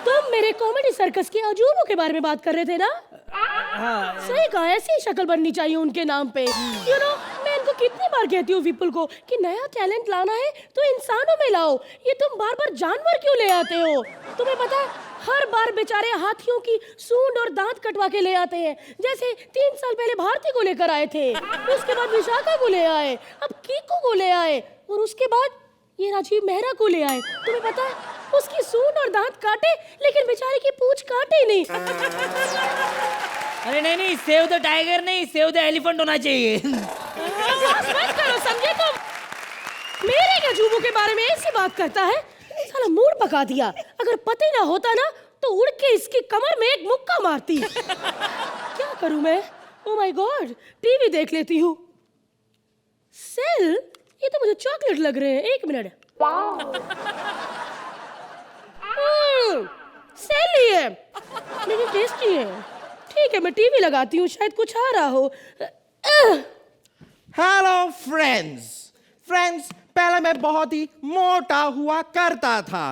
तुम मेरे कॉमेडी सर्कस के अजूबों के बारे में बात कर रहे थे ना? हाँ, सही कहा, ऐसी शक्ल बननी चाहिए उनके नाम पे। यू नो, मैं इनको कितनी बार कहती हूँ विपुल को कि नया टैलेंट लाना है तो इंसानों में लाओ, ये तुम बार बार जानवर क्यों ले आते हो? तुम्हें पता है, हर बार बेचारे हाथियों की सूंड और दांत कटवा के ले आते हैं। जैसे 3 साल पहले भारती को लेकर आए थे, उसके बाद विशाखा को ले आए, अब कीकू को ले आए, और उसके बाद ये राजीव मेहरा को ले आए। तुम्हें पता है, उसकी सूंड और दांत काटे, लेकिन बेचारे की पूंछ काटे नहीं। अरे नहीं, सेव द टाइगर नहीं, सेव द एलिफेंट होना चाहिए। मत करो, समझे तुम? मेरे गजूबों के बारे में ऐसी बात करता है, साला मूड पका दिया। अगर पति ना होता ना, तो उड़ के इसकी कमर में एक मुक्का मारती। क्या करूं मैं? ओ माय गॉड, टीवी देख लेती हूँ। सेल, ये तो मुझे चॉकलेट लग रहे हैं। 1 मिनट। सेल ही है, लेकिन टेस्टी है। ठीक है, मैं टीवी लगाती हूँ, शायद कुछ आ रहा हो। Hello friends. पहले मैं बहुत ही मोटा हुआ करता था।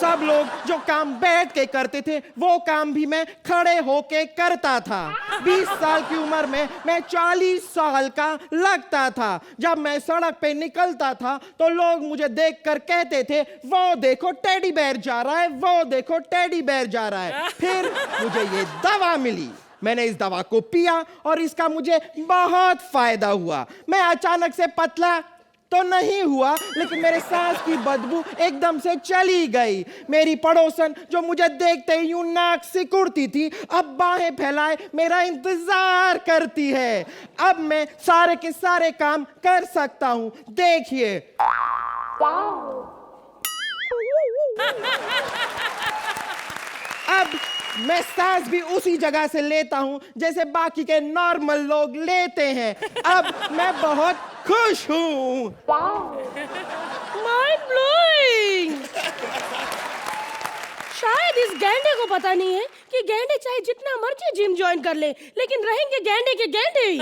सब लोग जो काम बैठ के करते थे, वो काम भी मैं खड़े होके करता था। 20 साल की उम्र में मैं 40 साल का लगता था। जब मैं सड़क पे निकलता था तो लोग मुझे देखकर कहते थे, वो देखो टेडी बेयर जा रहा है, वो देखो टेडी बेयर जा रहा है। फिर मुझे ये दवा मिली, मैंने इस दवा को पिया और इसका मुझे बहुत फायदा हुआ। मैं अचानक से पतला तो नहीं हुआ, लेकिन मेरे सांस की बदबू एकदम से चली गई। मेरी पड़ोसन जो मुझे देखते ही यूं नाक सिकुड़ती थी, अब बाहें फैलाए मेरा इंतजार करती है। अब मैं सारे के सारे काम कर सकता हूं, देखिए। अब मैं सांस भी उसी जगह से लेता हूँ जैसे बाकी के नॉर्मल लोग लेते हैं। अब मैं बहुत खुश हूँ। Mind blowing. शायद इस गैंडे को पता नहीं है कि गैंडे चाहे जितना मर्जी जिम ज्वाइन कर ले, लेकिन रहेंगे गैंडे के गैंडे ही।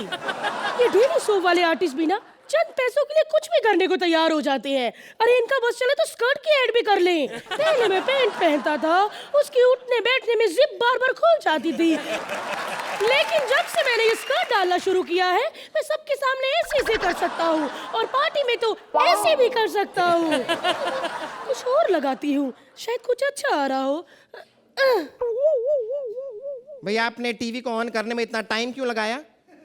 ये डेली शो वाले आर्टिस्ट भी ना चंद पैसों के लिए कुछ भी करने को तैयार हो जाते हैं। अरे इनका बस चले तो स्कर्ट की ऐड भी कर लें। पहले मैं पैंट पहनता था, उसकी उठने बैठने में जिप बार बार खुल जाती थी, लेकिन जब से मैंने ये स्कर्ट डालना शुरू किया है, मैं सबके सामने ऐसे से कर सकता हूँ और पार्टी में तो ऐसे भी कर सकता हूँ। कुछ और लगाती हूँ, शायद कुछ अच्छा आ रहा हो। भैया आपने टीवी को ऑन करने में इतना टाइम क्यों लगाया?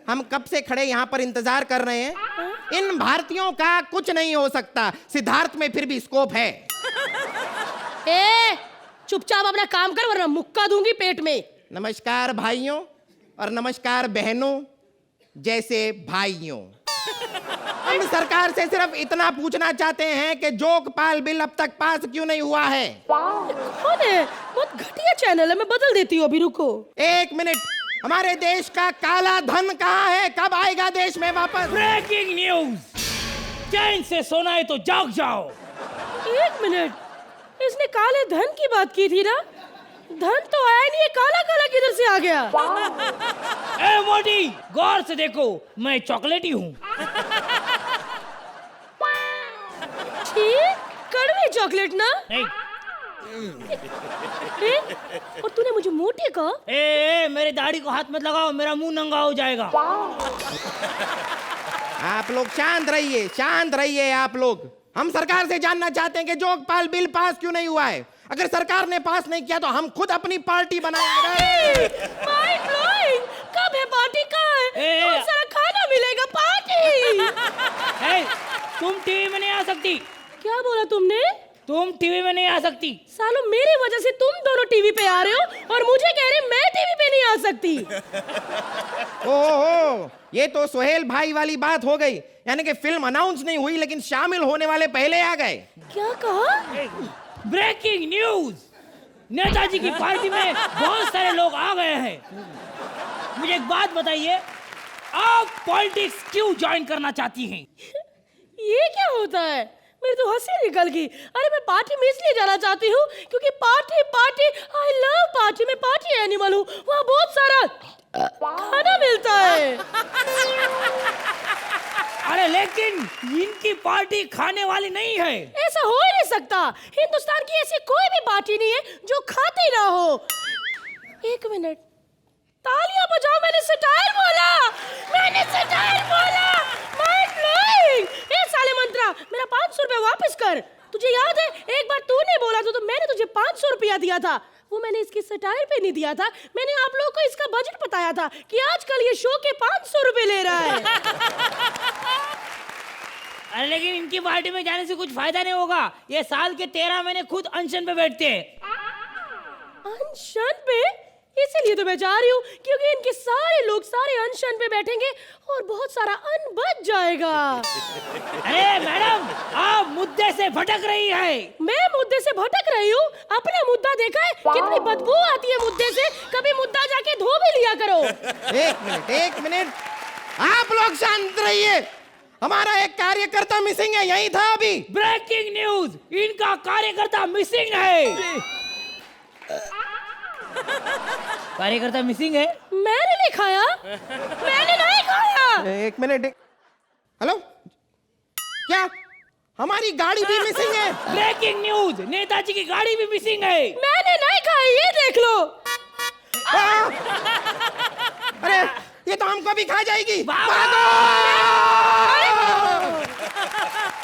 हम कब से खड़े यहाँ पर इंतजार कर रहे हैं। इन भारतीयों का कुछ नहीं हो सकता। सिद्धार्थ में फिर भी स्कोप है। ए, चुपचाप अपना काम कर वरना मुक्का दूंगी पेट में। नमस्कार भाइयों और नमस्कार बहनों जैसे भाइयों। हम सरकार से सिर्फ इतना पूछना चाहते हैं कि जोगपाल बिल अब तक पास क्यों नहीं हुआ है। कौन है? बहुत घटिया चैनल है, मैं बदल देती हूँ। अभी रुको 1 मिनट। हमारे देश का काला धन कहाँ है? कब आएगा देश में वापस? Breaking news. चैन से सोना है तो जाग जाओ। 1 मिनट, इसने काले धन की बात की थी ना? धन तो आया नहीं है, काला काला किधर से आ गया? ए मोटी, गौर से देखो, मैं चॉकलेटी हूँ। ठीक, कड़वी चॉकलेट ना? नहीं। और तूने मुझे मोटी कहा? ए, मेरे दाढ़ी को हाथ मत लगाओ, मेरा मुंह नंगा हो जाएगा। आप लोग शांत रहिए आप लोग। हम सरकार से जानना चाहते हैं कि जोगपाल बिल पास क्यों नहीं हुआ है। अगर सरकार ने पास नहीं किया तो हम खुद अपनी पार्टी बनाएंगे। Mind blowing. कब है पार्टी? कहाँ है? बहुत सारा खाना मिलेगा। पार्टी। ए, तुम टीवी में नहीं आ सकती। क्या बोला तुमने? तुम टीवी में नहीं आ सकती। सालों मेरी वजह से तुम दोनों टीवी पे आ रहे हो और मुझे कह रहे मैं टीवी पे नहीं आ सकती। ओहो, ये तो सोहेल भाई वाली बात हो गई। यानी कि फिल्म अनाउंस नहीं हुई लेकिन शामिल होने वाले पहले आ गए। क्या कहा? Breaking news. नेताजी की पार्टी में बहुत सारे लोग आ गए हैं। मुझे एक बात बताइए, आप पॉलिटिक्स क्यों ज्वाइन करना चाहती हैं? ये क्या होता है? मेरी तो हंसी निकल गई। अरे मैं पार्टी में इसलिए जाना चाहती हूँ क्योंकि पार्टी आई लव पार्टी। मैं पार्टी एनिमल हूँ। वहाँ बहुत सारा खाना मिलता है। अरे लेकिन इनकी पार्टी खाने वाली नहीं है। ऐसा हो ही नहीं सकता। हिंदुस्तान की ऐसी कोई भी पार्टी नहीं है जो खाती ना हो। 1 मिनट, तालियां बजाओ। मैंने स्टाइल बोला। Mind blowing. ए साले मंत्रा, मेरा 500 रुपए वापस कर। तुझे याद है एक बार तूने बोला तो मैंने तुझे 500 रुपया दिया था। वो मैंने इसकी स्टाइल पे नहीं दिया था। मैंने आप लोगों को इसका बजट बताया था कि आजकल ये शो के 500 रुपए ले रहा है। अरे लेकिन इनकी पार्टी में जाने से कुछ फायदा नहीं होगा। ये साल के 13 महीने खुद अनशन पे बैठते हैं। अनशन पे? इसीलिए तो मैं जा रही हूँ क्योंकि इनके सारे लोग सारे अनशन पे बैठेंगे और बहुत सारा अन्न बच जाएगा। अरे मैडम, आप मुद्दे से भटक रही है। मैं मुद्दे से भटक रही हूँ? अपना मुद्दा देखा है? कितनी बदबू आती है मुद्दे से। कभी मुद्दा जाके धो भी लिया करो। 1 मिनट, आप लोग शांत रहिए। हमारा एक कार्यकर्ता मिसिंग है, यही था अभी। ब्रेकिंग न्यूज, इनका कार्यकर्ता मिसिंग है। कार्यकर्ता मिसिंग है? मैंने नहीं खाया। मैंने नहीं खाया। 1 मिनट। हेलो, क्या हमारी गाड़ी भी मिसिंग है? ब्रेकिंग न्यूज, नेताजी की गाड़ी भी मिसिंग है। मैंने नहीं खाई, ये देख लो। अरे ये तो हमको भी खा जाएगी। भागो!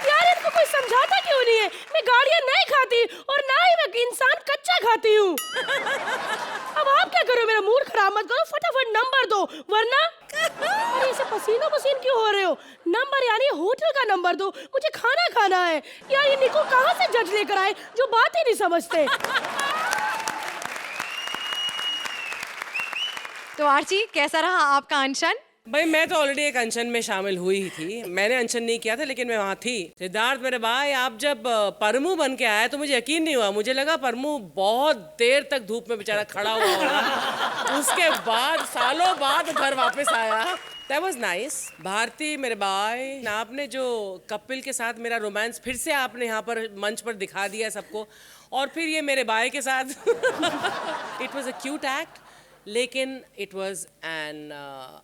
यार इनको कोई समझाता क्यों नहीं है? मैं गाड़ियां नहीं खाती और ना ही मैं इंसान कच्चा खाती हूँ। अब आप क्या करो? मेरा मूड खराब मत करो। फटाफट नंबर दो वरना। अरे ऐसे पसीनो पसीन क्यों हो रहे हो? नंबर यानी होटल का नंबर दो। मुझे खाना खाना है। यार ये निको कहाँ से जज लेकर आए जो बात ही नहीं समझते। तो आर्ची, कैसा रहा आपका अनशन? भाई मैं तो ऑलरेडी एक अनशन में शामिल हुई ही थी, मैंने अनशन नहीं किया था लेकिन मैं वहाँ थी। सिद्धार्थ मेरे भाई, आप जब परमू बन के आए तो मुझे यकीन नहीं हुआ, मुझे लगा परमू बहुत देर तक धूप में बेचारा खड़ा हुआ होगा, उसके बाद सालों बाद घर वापस आया। That was nice। भारती मेरे भाई, आपने जो कपिल के साथ मेरा रोमांस फिर से आपने यहाँ पर मंच पर दिखा दिया सबको, और फिर ये मेरे भाई के साथ it was a cute act, लेकिन it was an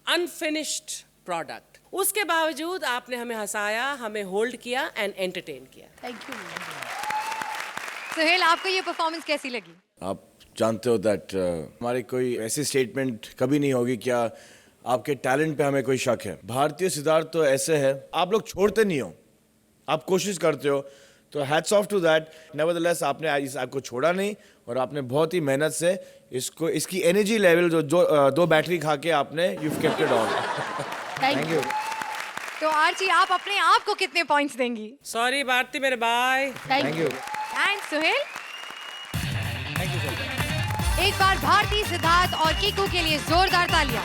unfinished product. उसके बावजूद आपने हमें हंसाया, हमें होल्ड किया एंड एंटरटेन किया। Thank you. सुहेल, आपको ये परफॉर्मेंस कैसी लगी? आप जानते हो दैट हमारी कोई ऐसी स्टेटमेंट कभी नहीं होगी क्या आपके टैलेंट पे हमें कोई शक है। भारतीय सिद्धार्थ तो ऐसे है, आप लोग छोड़ते नहीं हो, आप कोशिश करते हो, तो hats off to that. Nevertheless आपने इस आपको छोड़ा नहीं और आपने बहुत ही मेहनत से इसको, इसकी एनर्जी लेवल जो 2 बैटरी खा के आपने you've kept it on। Thank you. तो आर्ची, आप अपने आप को कितने पॉइंट्स देंगी? सॉरी भारती मेरे भाई। Thank you. And Suhail? Thank you sir. एक बार भारती, सिद्धार्थ और कीकू के लिए जोरदार तालियां।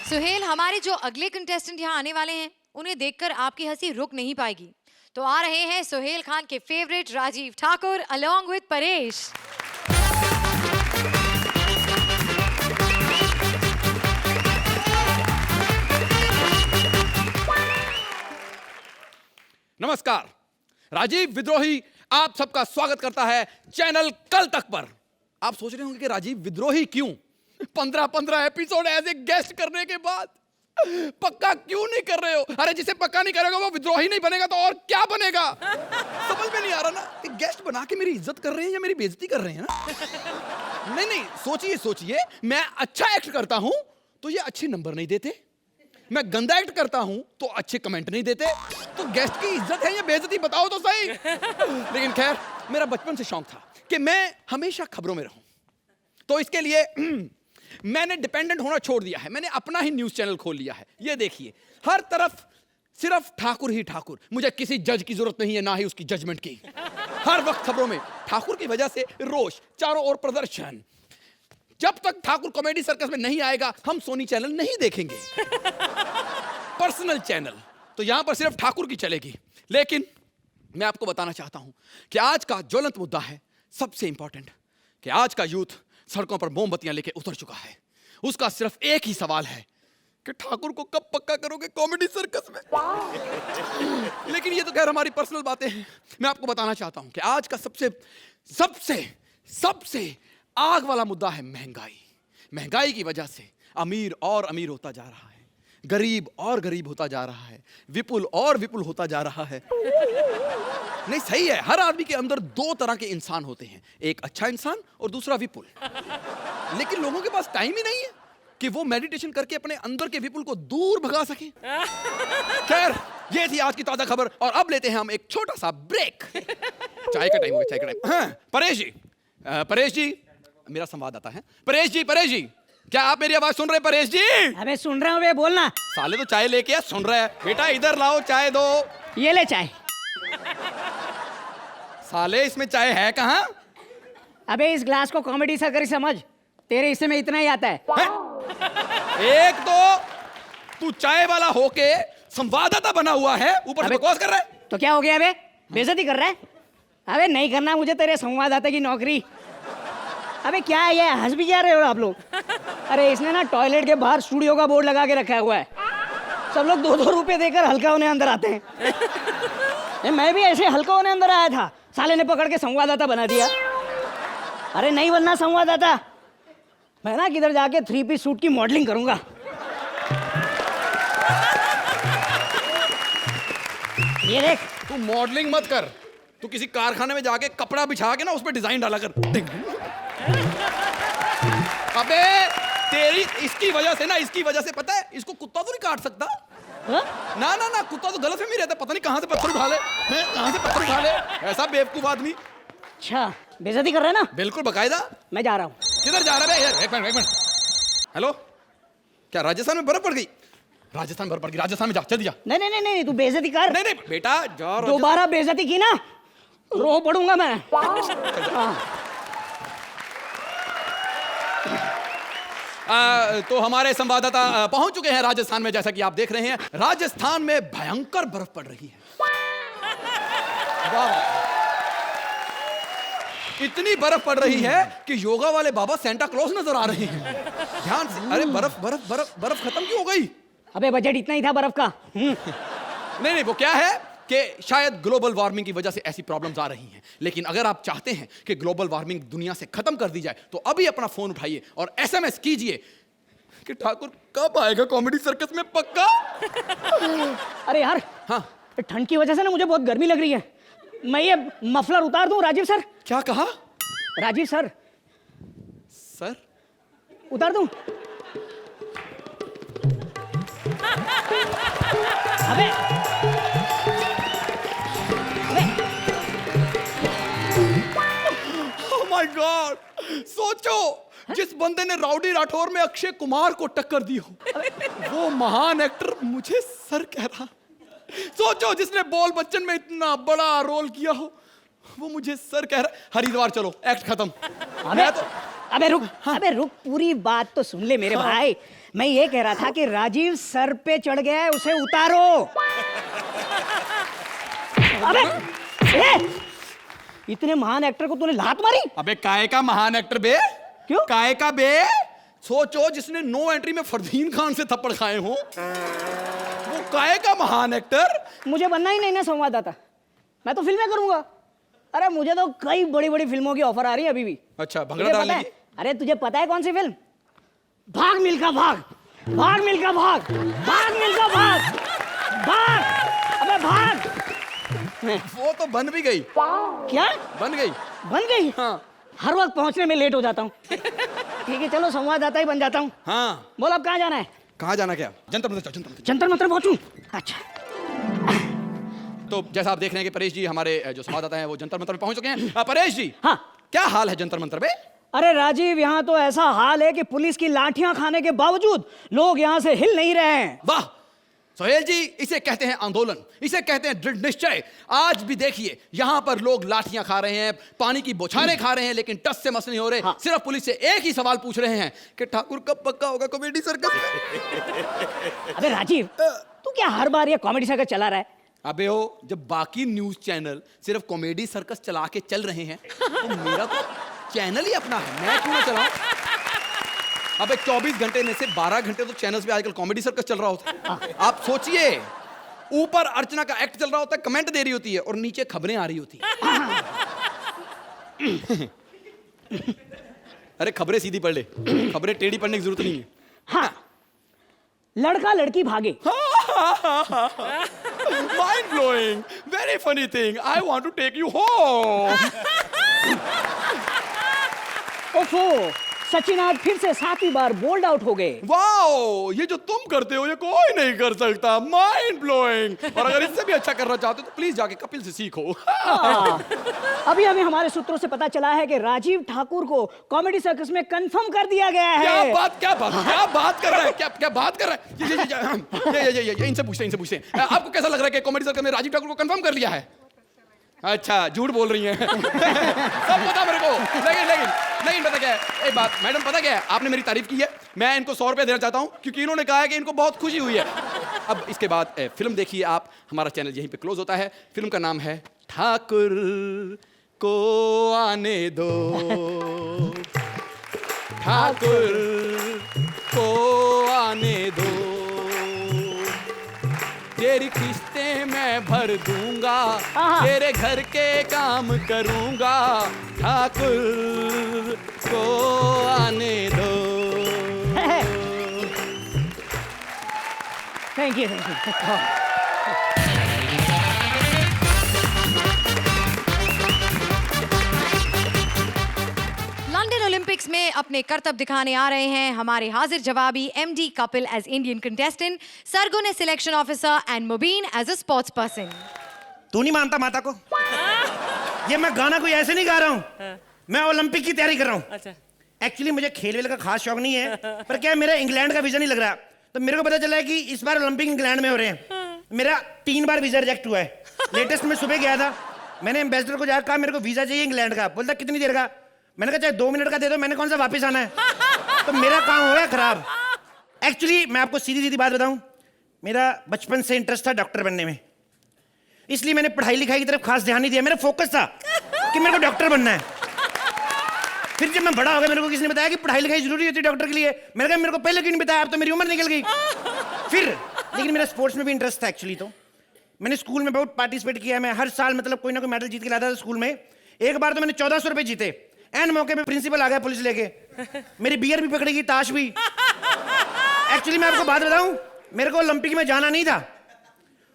सुहेल, हमारे जो अगले कंटेस्टेंट यहाँ आने वाले हैं उन्हें देखकर आपकी हंसी रुक नहीं पाएगी। तो आ रहे हैं सुहेल खान के favourite Rajiv Thakur along with Paresh. नमस्कार, राजीव विद्रोही आप सबका स्वागत करता है चैनल कल तक पर। आप सोच रहे होंगे कि राजीव विद्रोही क्यों? 15 एपिसोड एज ए गेस्ट करने के बाद पक्का क्यों नहीं कर रहे हो? अरे जिसे पक्का नहीं करेगा वो विद्रोही नहीं बनेगा तो और क्या बनेगा? समझ में नहीं आ रहा ना कि गेस्ट बना के मेरी इज्जत कर रहे हैं या मेरी बेइज्जती कर रहे हैं ना? नहीं, सोचिए, मैं अच्छा एक्ट करता हूं तो ये अच्छे नंबर नहीं देते, मैं गंदा एक्ट करता हूं तो अच्छे कमेंट नहीं देते, तो गेस्ट की इज्जत है या बेइज्जती बताओ तो सही। लेकिन खैर, मेरा बचपन से शौक था कि मैं हमेशा खबरों में रहूं, तो इसके लिए मैंने डिपेंडेंट होना छोड़ दिया है, मैंने अपना ही न्यूज चैनल खोल लिया है। ये देखिए, हर तरफ सिर्फ ठाकुर ही ठाकुर, मुझे किसी जज की जरूरत नहीं है, ना ही उसकी जजमेंट की। हर वक्त खबरों में ठाकुर की वजह से रोष, चारों ओर प्रदर्शन। जब तक ठाकुर कॉमेडी सर्कस में नहीं आएगा हम सोनी चैनल नहीं देखेंगे। पर्सनल चैनल तो यहां पर सिर्फ ठाकुर की चलेगी। लेकिन मैं आपको बताना चाहता हूं कि आज का ज्वलंत मुद्दा है, सबसे इंपॉर्टेंट, कि आज का यूथ सड़कों पर मोमबत्तियां लेके उतर चुका है। उसका सिर्फ एक ही सवाल है कि ठाकुर को कब पक्का करोगे कॉमेडी सर्कस में? लेकिन ये तो खैर हमारी पर्सनल बातें हैं। मैं आपको बताना चाहता हूं कि आज का सबसे आग वाला मुद्दा है महंगाई। महंगाई की वजह से अमीर और अमीर होता जा रहा है, गरीब और गरीब होता जा रहा है, विपुल और विपुल होता जा रहा है। नहीं, सही है, हर आदमी के अंदर 2 तरह के इंसान होते हैं, एक अच्छा इंसान और दूसरा विपुल। लेकिन लोगों के पास टाइम ही नहीं है कि वो मेडिटेशन करके अपने अंदर के विपुल को दूर भगा सके। खैर, ये थी आज की ताजा खबर और अब लेते हैं हम एक छोटा सा ब्रेक। चाय का टाइम हो गया, चाय का टाइम। हाँ, परेश जी मेरा संवाददाता है। परेश जी, क्या आप मेरी आवाज सुन रहे हैं? परेश जी, अबे सुन रहा हूँ बे, बोलना। साले तो चाय लेके आ, सुन रहा है? बेटा इधर लाओ, चाय दो। ये ले चाय। साले इसमें चाय है कहाँ? अबे इस ग्लास को कॉमेडी सा करी समझ, तेरे हिस्से में इतना ही आता है। एक तो तू चाय वाला होके संवाददाता बना हुआ है, ऊपर से बकवास कर रहा है। तो क्या हो गया बे, बेइज्जती कर रहा है? अबे नहीं करना मुझे तेरे संवाददाता की नौकरी। अबे क्या है ये, हंस भी जा रहे हो आप लोग? अरे इसने ना टॉयलेट के बाहर स्टूडियो का बोर्ड लगा के रखा हुआ है, सब लोग 2-2 रुपए देकर हल्का होने अंदर आते हैं। मैं भी ऐसे हल्का होने अंदर आया था, साले ने पकड़ के संवाददाता बना दिया। अरे नहीं बनना संवाददाता, मैं ना किधर जाके 3 पीस सूट की मॉडलिंग करूंगा। ये देख, तू मॉडलिंग मत कर, तू किसी कारखाने में जाके कपड़ा बिछा के ना उस पर डिजाइन डाला कर। अबे तेरी इसकी वजह से पता है, इसको कुत्ता तो नहीं काट सकता। ना कुत्ता तो गलत फहमी रहता है, पता नहीं कहां से पत्थर उठा ले, ऐसा बेवकूफ आदमी। अच्छा, बेइज्जती कर रहा है ना? बिल्कुल बकायदा। मैं जा रहा हूँ। किधर जा रहा है? एक मिनट। हेलो, क्या राजस्थान में बर्फ पड़ गई? राजस्थान में जा, चल जा। नहीं, तू बेइज्जती कर। नहीं बेटा, दोबारा बेइज्जती की ना रो पड़ूंगा मैं। तो हमारे संवाददाता पहुंच चुके हैं राजस्थान में। जैसा कि आप देख रहे हैं, राजस्थान में भयंकर बर्फ पड़ रही है। वाह, इतनी बर्फ पड़ रही है कि योगा वाले बाबा सेंटा क्लॉज नजर आ रहे हैं। ध्यान से, अरे बर्फ बर्फ बर्फ बर्फ खत्म क्यों हो गई? अबे बजट इतना ही था बर्फ का। नहीं, वो क्या है कि शायद ग्लोबल वार्मिंग की वजह से ऐसी प्रॉब्लम्स आ रही हैं। लेकिन अगर आप चाहते हैं कि ग्लोबल वार्मिंग दुनिया से खत्म कर दी जाए, तो अभी अपना फोन उठाइए और SMS कीजिए कि ठाकुर कब आएगा कॉमेडी सर्कस में पक्का। अरे यार, हाँ, ठंड की वजह से ना मुझे बहुत गर्मी लग रही है। मैं ये मफलर उतार दूं राजीव सर? क्या कहा? राजीव सर, सर उतार दूं? अबे माय गॉड, सोचो जिस बंदे ने राउडी राठौर में अक्षय कुमार को टक्कर दी हो, वो महान एक्टर मुझे सर कह रहा। सोचो जिसने बोल बच्चन में इतना बड़ा रोल किया हो, वो मुझे सर कह रहा। हरिद्वार चलो, एक्ट खत्म। अबे रुक, अबे रुक, पूरी बात तो सुन ले मेरे भाई। मैं ये कह रहा था कि राजीव सर पे चढ़ गया है, उसे उतारो। अबे इतने महान एक्टर को तूने लात मारी? अबे काहे का महान एक्टर बे? क्यों काहे का बे? सोचो जिसने नो एंट्री में फरदीन खान से थप्पड़ खाए हो, वो काहे का महान एक्टर? मुझे बनना ही नहीं ना संवाददाता, मैं तो फिल्में करूंगा। अरे मुझे तो कई बड़ी बड़ी फिल्मों की ऑफर आ रही है अभी भी। अच्छा, भंगड़ा डालने की? अरे तुझे पता है कौन सी फिल्म? भाग मिल्खा भाग, भाग मिल्खा भाग, भाग मिल्खा भाग, भाग, अबे भाग। वो तो बन भी गई। क्या बन गई? बन गई? हाँ। हर वक्त पहुंचने में लेट हो जाता हूँ। ठीक है चलो, संवाददाता ही बन जाता हूँ। हाँ, बोल अब कहाँ जाना है? कहाँ जाना? क्या जंतर मंतर? जंतर मंतर पहुंचूं? अच्छा, तो जैसा आप देख रहे हैं कि परेश जी हमारे जो संवाददाता हैं वो जंतर मंतर में पहुंच चुके हैं। परेश जी, हाँ क्या हाल है जंतर मंतर में? अरे राजीव, यहाँ तो ऐसा हाल है कि पुलिस की लाठियां खाने के बावजूद लोग यहाँ से हिल नहीं रहे हैं। वाह सोहेल जी, इसे कहते हैं आंदोलन, इसे कहते हैं दृढ़ निश्चय। आज भी देखिए यहाँ पर लोग लाठियां खा रहे हैं, पानी की बौछारें खा रहे हैं, लेकिन टस से मस नहीं हो रहे। हाँ। सिर्फ पुलिस से एक ही सवाल पूछ रहे हैं कि ठाकुर कब पक्का होगा कॉमेडी सर्कस? अबे राजीव, तू क्या हर बार ये कॉमेडी सर्कस चला रहा है? अबे हो, जब बाकी न्यूज चैनल सिर्फ कॉमेडी सर्कस चला के चल रहे हैं, तो मेरा तो चैनल ही अपना है, मैं क्यों ना चलाऊं? अबे 24 घंटे में से 12 घंटे तो चैनल्स पे आजकल कॉमेडी सर्कस चल रहा होता है। आप सोचिए, ऊपर अर्चना का एक्ट चल रहा होता है, कमेंट दे रही होती है, और नीचे खबरें आ रही होती है। अरे खबरें सीधी पढ़ ले, खबरें टेढ़ी पढ़ने की जरूरत नहीं है। हाँ, लड़का लड़की भागे। Mind blowing, very funny thing. I want to take you home. ओफो, सचिन आज फिर से 7वीं बार बोल्ड आउट हो गए। वाओ, ये जो तुम करते हो ये कोई नहीं कर सकता। Mind blowing. और अगर इससे भी अच्छा करना चाहते हो तो प्लीज जाके कपिल से सीखो। अभी अभी हमारे सूत्रों से पता चला है कि राजीव ठाकुर को कॉमेडी सर्कस में कंफर्म कर दिया गया है। क्या बात कर रहा है? क्या बात कर रहा है? ये इनसे पूछते हैं। आपको कैसा लग रहा है कि कॉमेडी सर्कस में राजीव ठाकुर को कंफर्म कर लिया है? अच्छा, झूठ बोल रही हैं। सब पता मेरे को, लेकिन पता क्या है? एक बात मैडम, पता क्या है, आपने मेरी तारीफ की है, मैं इनको 100 रुपए देना चाहता हूं क्योंकि इन्होंने कहा है कि इनको बहुत खुशी हुई है। अब इसके बाद फिल्म देखिए आप। हमारा चैनल यहीं पे क्लोज होता है। फिल्म का नाम है ठाकुर को आने दो, ठाकुर को आने दो, तेरी किस्तें मैं भर दूंगा, तेरे घर के काम करूंगा, ठाकुर को आने दो। Thank you. लंदन ओलंपिक्स में अपने करतब दिखाने आ रहे हैं हमारे हाजिर जवाबी MD Kapil as Indian contestant, Sargun as selection officer and Mubeen as a sports person. तू नहीं मानता माता को? ये मैं गाना कोई ऐसे नहीं गा रहा हूँ, मैं ओलंपिक की तैयारी कर रहा हूँ। अच्छा, एक्चुअली मुझे खेल वेल का खास शौक नहीं है, पर क्या है, मेरा इंग्लैंड का वीजा नहीं लग रहा, तो मेरे को पता चला है कि इस बार ओलंपिक इंग्लैंड में हो रहे हैं। मेरा 3 बार वीजा रिजेक्ट हुआ है। लेटेस्ट में सुबह गया था, मैंने एम्बेसडर को जाकर कहा मेरे को वीजा चाहिए इंग्लैंड का। बोलता कितनी देर का? मैंने कहा चाहे 2 मिनट का दे दो, मैंने कौन सा वापस आना है। तो मेरा काम हो गया खराब। एक्चुअली मैं आपको सीधी सीधी बात बताऊं, मेरा बचपन से इंटरेस्ट था डॉक्टर बनने में, इसलिए मैंने पढ़ाई लिखाई की तरफ खास ध्यान नहीं दिया। मेरा फोकस था कि मेरे को डॉक्टर बनना है। फिर जब मैं बड़ा हो गया, मेरे को किसी ने बताया कि पढ़ाई लिखाई जरूरी होती है डॉक्टर के लिए। मैंने कहा मेरे को पहले क्यों नहीं बताया, अब तो मेरी उम्र निकल गई। फिर लेकिन मेरा स्पोर्ट्स में भी इंटरेस्ट था एक्चुअली। तो मैंने स्कूल में बहुत पार्टिसिपेट किया। मैं हर साल मतलब कोई ना कोई मेडल जीत के लाता था स्कूल में। एक बार तो मैंने 1400 रुपए जीते। एंड मौके पे प्रिंसिपल आ गया पुलिस लेके, मेरी बियर भी पकड़ेगी, ताश भी। एक्चुअली मैं आपको बात बताऊं, मेरे को ओलंपिक में जाना नहीं था।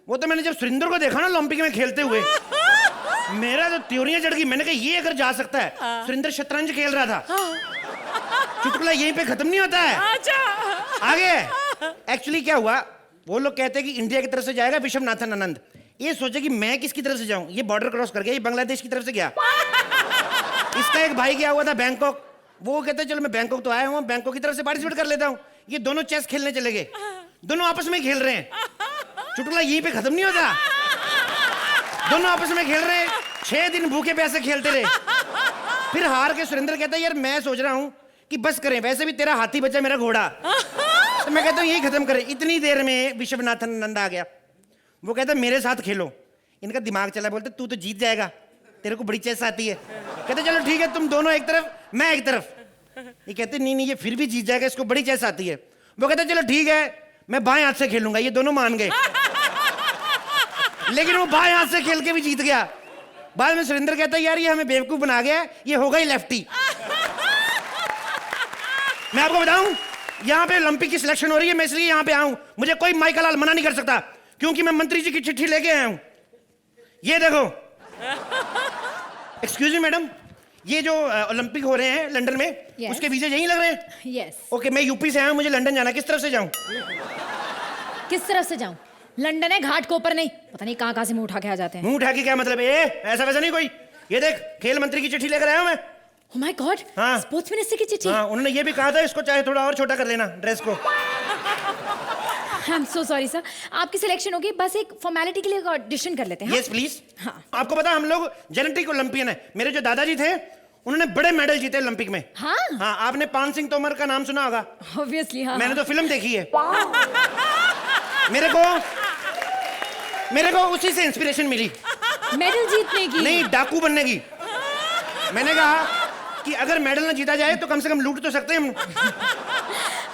वो तो मैंने जब सुरेंद्र को देखा ना ओलंपिक में खेलते हुए, मेरा तो त्योरियां चढ़ गई। मैंने कहा ये अगर जा सकता है। सुरेंद्र शतरंज खेल रहा था। चुटकुला यहीं पे खत्म नहीं होता है, आगे। एक्चुअली क्या हुआ, वो लोग कहते हैं कि इंडिया की तरफ से जाएगा विश्वनाथन आनंद। ये सोचे कि मैं किसकी तरफ से जाऊं, ये बॉर्डर क्रॉस कर गया, ये बांग्लादेश की तरफ से गया। इसका एक भाई गया हुआ था बैंकॉक, वो कहते चलो मैं बैंकॉक तो आया हूँ, बैंकॉक की तरफ से पार्टिसिपेट कर लेता हूँ। ये दोनों चेस खेलने चले गए, दोनों आपस में खेल रहे हैं। चुटकुला यहीं पे खत्म नहीं होता, दोनों आपस में खेल रहे हैं। 6 दिन भूखे प्यासे खेलते रहे। फिर हार के सुरेंद्र कहता है यार मैं सोच रहा हूँ कि बस करें, वैसे भी तेरा हाथी बचा मेरा घोड़ा। तो मैं कहता हूँ यही खत्म करें। इतनी देर में विश्वनाथन आनंद आ गया। वो कहता मेरे साथ खेलो। इनका दिमाग चला, बोलते तू तो जीत जाएगा, तेरे को बड़ी चेस आती है। कहते चलो ठीक है, तुम दोनों एक तरफ, मैं एक तरफ। ये कहते नहीं ये फिर भी जीत जाएगा, इसको बड़ी चेस आती है। वो कहते चलो ठीक है, मैं बाएं हाथ से खेलूंगा। ये दोनों मान गए, लेकिन वो बाएं हाथ से खेल के भी जीत गया। बाद में सुरेंद्र कहता है यार ये हमें बेवकूफ बना गया, ये होगा ही लेफ्टी। मैं आपको बताऊं, यहाँ पे ओलंपिक की सिलेक्शन हो रही है, मैं इसलिए यहाँ पे आऊं। मुझे कोई माइकल लाल मना नहीं कर सकता, क्योंकि मैं मंत्री जी की चिट्ठी लेके आया हूं। ये देखो। एक्सक्यूज मी मैडम, ये जो ओलंपिक हो रहे हैं लंदन में, Yes. उसके वीजे यहीं लग रहे हैं? यस। ओके, मैं यूपी से आया हूं, मुझे लंदन जाना, किस तरफ से जाऊं? किस तरफ से जाऊं? लंदन है, घाट के ऊपर नहीं। पता नहीं कहाँ से मुंह उठा के आ जाते हैं। मुंह उठा के क्या मतलब? ऐसा वैसा नहीं कोई। ये देख, खेल मंत्री की चिट्ठी लेकर आया हूं मैं। Oh my God! हाँ। स्पोर्ट्स मिनिस्टर की चिट्ठी। हाँ, उन्होंने ये भी कहा था इसको चाहे थोड़ा और छोटा कर लेना ड्रेस को। I am so sorry sir, आपकी सिलेक्शन होगी, बस एक फॉर्मेलिटी के लिए ऑडिशन कर लेते हैं। Yes please. हाँ। आपको पता हम लोग जेनेटिक ओलंपियन है। मेरे जो दादाजी थे उन्होंने बड़े मेडल जीते ओलंपिक में। हाँ? हाँ, आपने पान सिंह तोमर का नाम सुना होगा। ऑब्वियसली हाँ। मैंने तो फिल्म देखी है। मेरे को उसी से इंस्पिरेशन मिली। मेडल जीतने की? नहीं, डाकू बनने की। मैंने कहा कि अगर मेडल ना जीता जाए तो कम से कम लूट तो सकते हैं हम।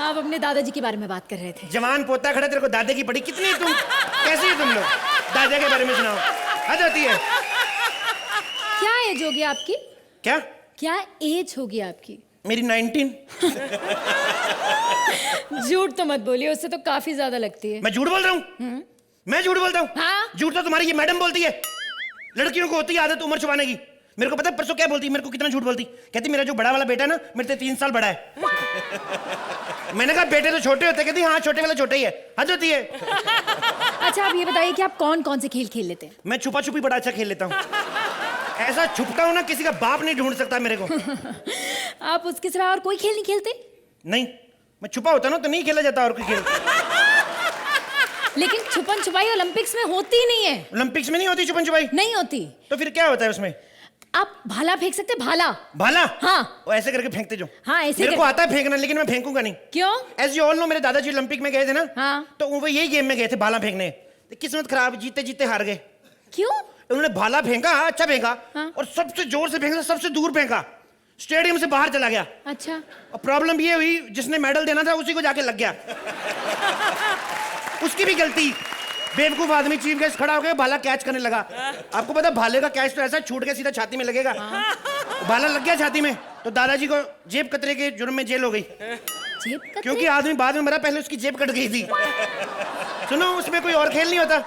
आप अपने दादाजी के बारे में बात कर रहे थे। जवान पोता खड़ा, तेरे को दादे की पड़ी कितनी? तुम कैसी है तुम लोग? दादा के बारे में सुनाओ, हद होती है। क्या एज होगी आपकी? क्या एज होगी आपकी? मेरी 19। झूठ तो मत बोलिए, उससे तो काफी ज्यादा लगती है। मैं झूठ बोल रहा हूँ? मैं झूठ बोलता हूँ? हाँ? झूठ तो तुम्हारी ये मैडम बोलती है। लड़कियों को होती है आदत उम्र छुपाने की। मेरे को पता है परसों क्या बोलती, मेरे को कितना झूठ बोलती। कहती मेरा जो बड़ा वाला बेटा है ना, मेरे से 3 साल बड़ा है। मैंने कहा बेटे तो छोटे होते। कहती हाँ, छोटे वाला छोटा ही है। हद होती है। अच्छा आप ये बताइए कि आप कौन कौन से खेल खेल लेते हैं? मैं छुपा छुपी बड़ा अच्छा खेल लेता हूँ। ऐसा छुपता हूँ ना, किसी का बाप नहीं ढूंढ सकता मेरे को। आप उसके सिवा और कोई खेल नहीं खेलते? नहीं, मैं छुपा होता ना तो नहीं खेला जाता और कोई खेल। लेकिन छुपन छुपाई ओलंपिक्स में होती ही नहीं है। ओलंपिक्स में नहीं होती छुपन छुपाई? नहीं होती। तो फिर क्या होता है उसमें? आप भाला फेंक सकते हैं? भाला? भाला? हाँ। वो ऐसे करके फेंकते जो। हाँ ऐसे मेरे को आता है फेंकना, लेकिन मैं फेंकूंगा नहीं। क्यों? एज यू ऑल नो, मेरे दादाजी ओलंपिक में गए थे ना। हाँ। तो वो यही गेम में गए थे, भाला फेंकने। किस्मत खराब, जीते जीते हार गए। क्यों? उन्होंने भाला फेंका, अच्छा फेंका। हाँ। और सबसे जोर से फेंका, सबसे दूर फेंका, स्टेडियम से बाहर चला गया। अच्छा। और प्रॉब्लम ये हुई, जिसने मेडल देना था उसी को जाके लग गया। उसकी भी गलती। बेवकूफ आदमी चीफ गेस्ट खड़ा हो गया, भाला कैच करने लगा। आपको पता भाले का कैच तो ऐसा छूट के सीधा छाती में लगेगा। भाला लग गया छाती में, तो दादाजी को जेब कतरे के जुर्म में जेल हो गई। जेब कतरे? क्योंकि आदमी बाद में मरा, पहले उसकी जेब कट गई थी। सुनो, उसमें कोई और खेल नहीं होता।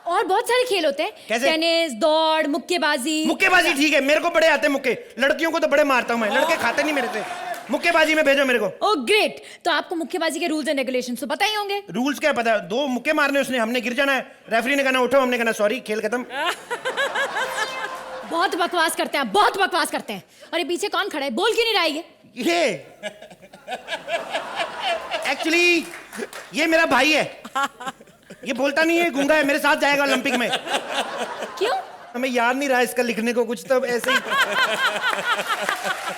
और बहुत सारे खेल होते हैं। कैसे? टेनिस, दौड़, मुक्केबाजी। मुक्केबाजी ठीक है, मेरे को बड़े आते हैं मुक्के। लड़कियों को तो बड़े मारता हूं मैं, लड़के खाते नहीं मेरे से। मुक्केबाजी में भेजो मेरे को। ओह ग्रेट, तो आपको मुक्केबाजी के रूल्स एंड रेगुलेशंस तो पता ही होंगे। रूल्स क्या पता? 2 मुक्के मारने उसने, हमने गिर जाना है। रेफरी ने कहना उठो, हमने कहना सॉरी, खेल खत्म। बहुत बकवास करते हैं, बहुत बकवास करते हैं। और ये पीछे कौन खड़ा है, बोल क्यों नहीं रहा है ये एक्चुअली ये मेरा भाई है। ये बोलता नहीं है, गूंगा है, मेरे साथ जाएगा ओलंपिक में। क्यों? हमें याद नहीं रहा इसका लिखने को कुछ, तो ऐसे ही।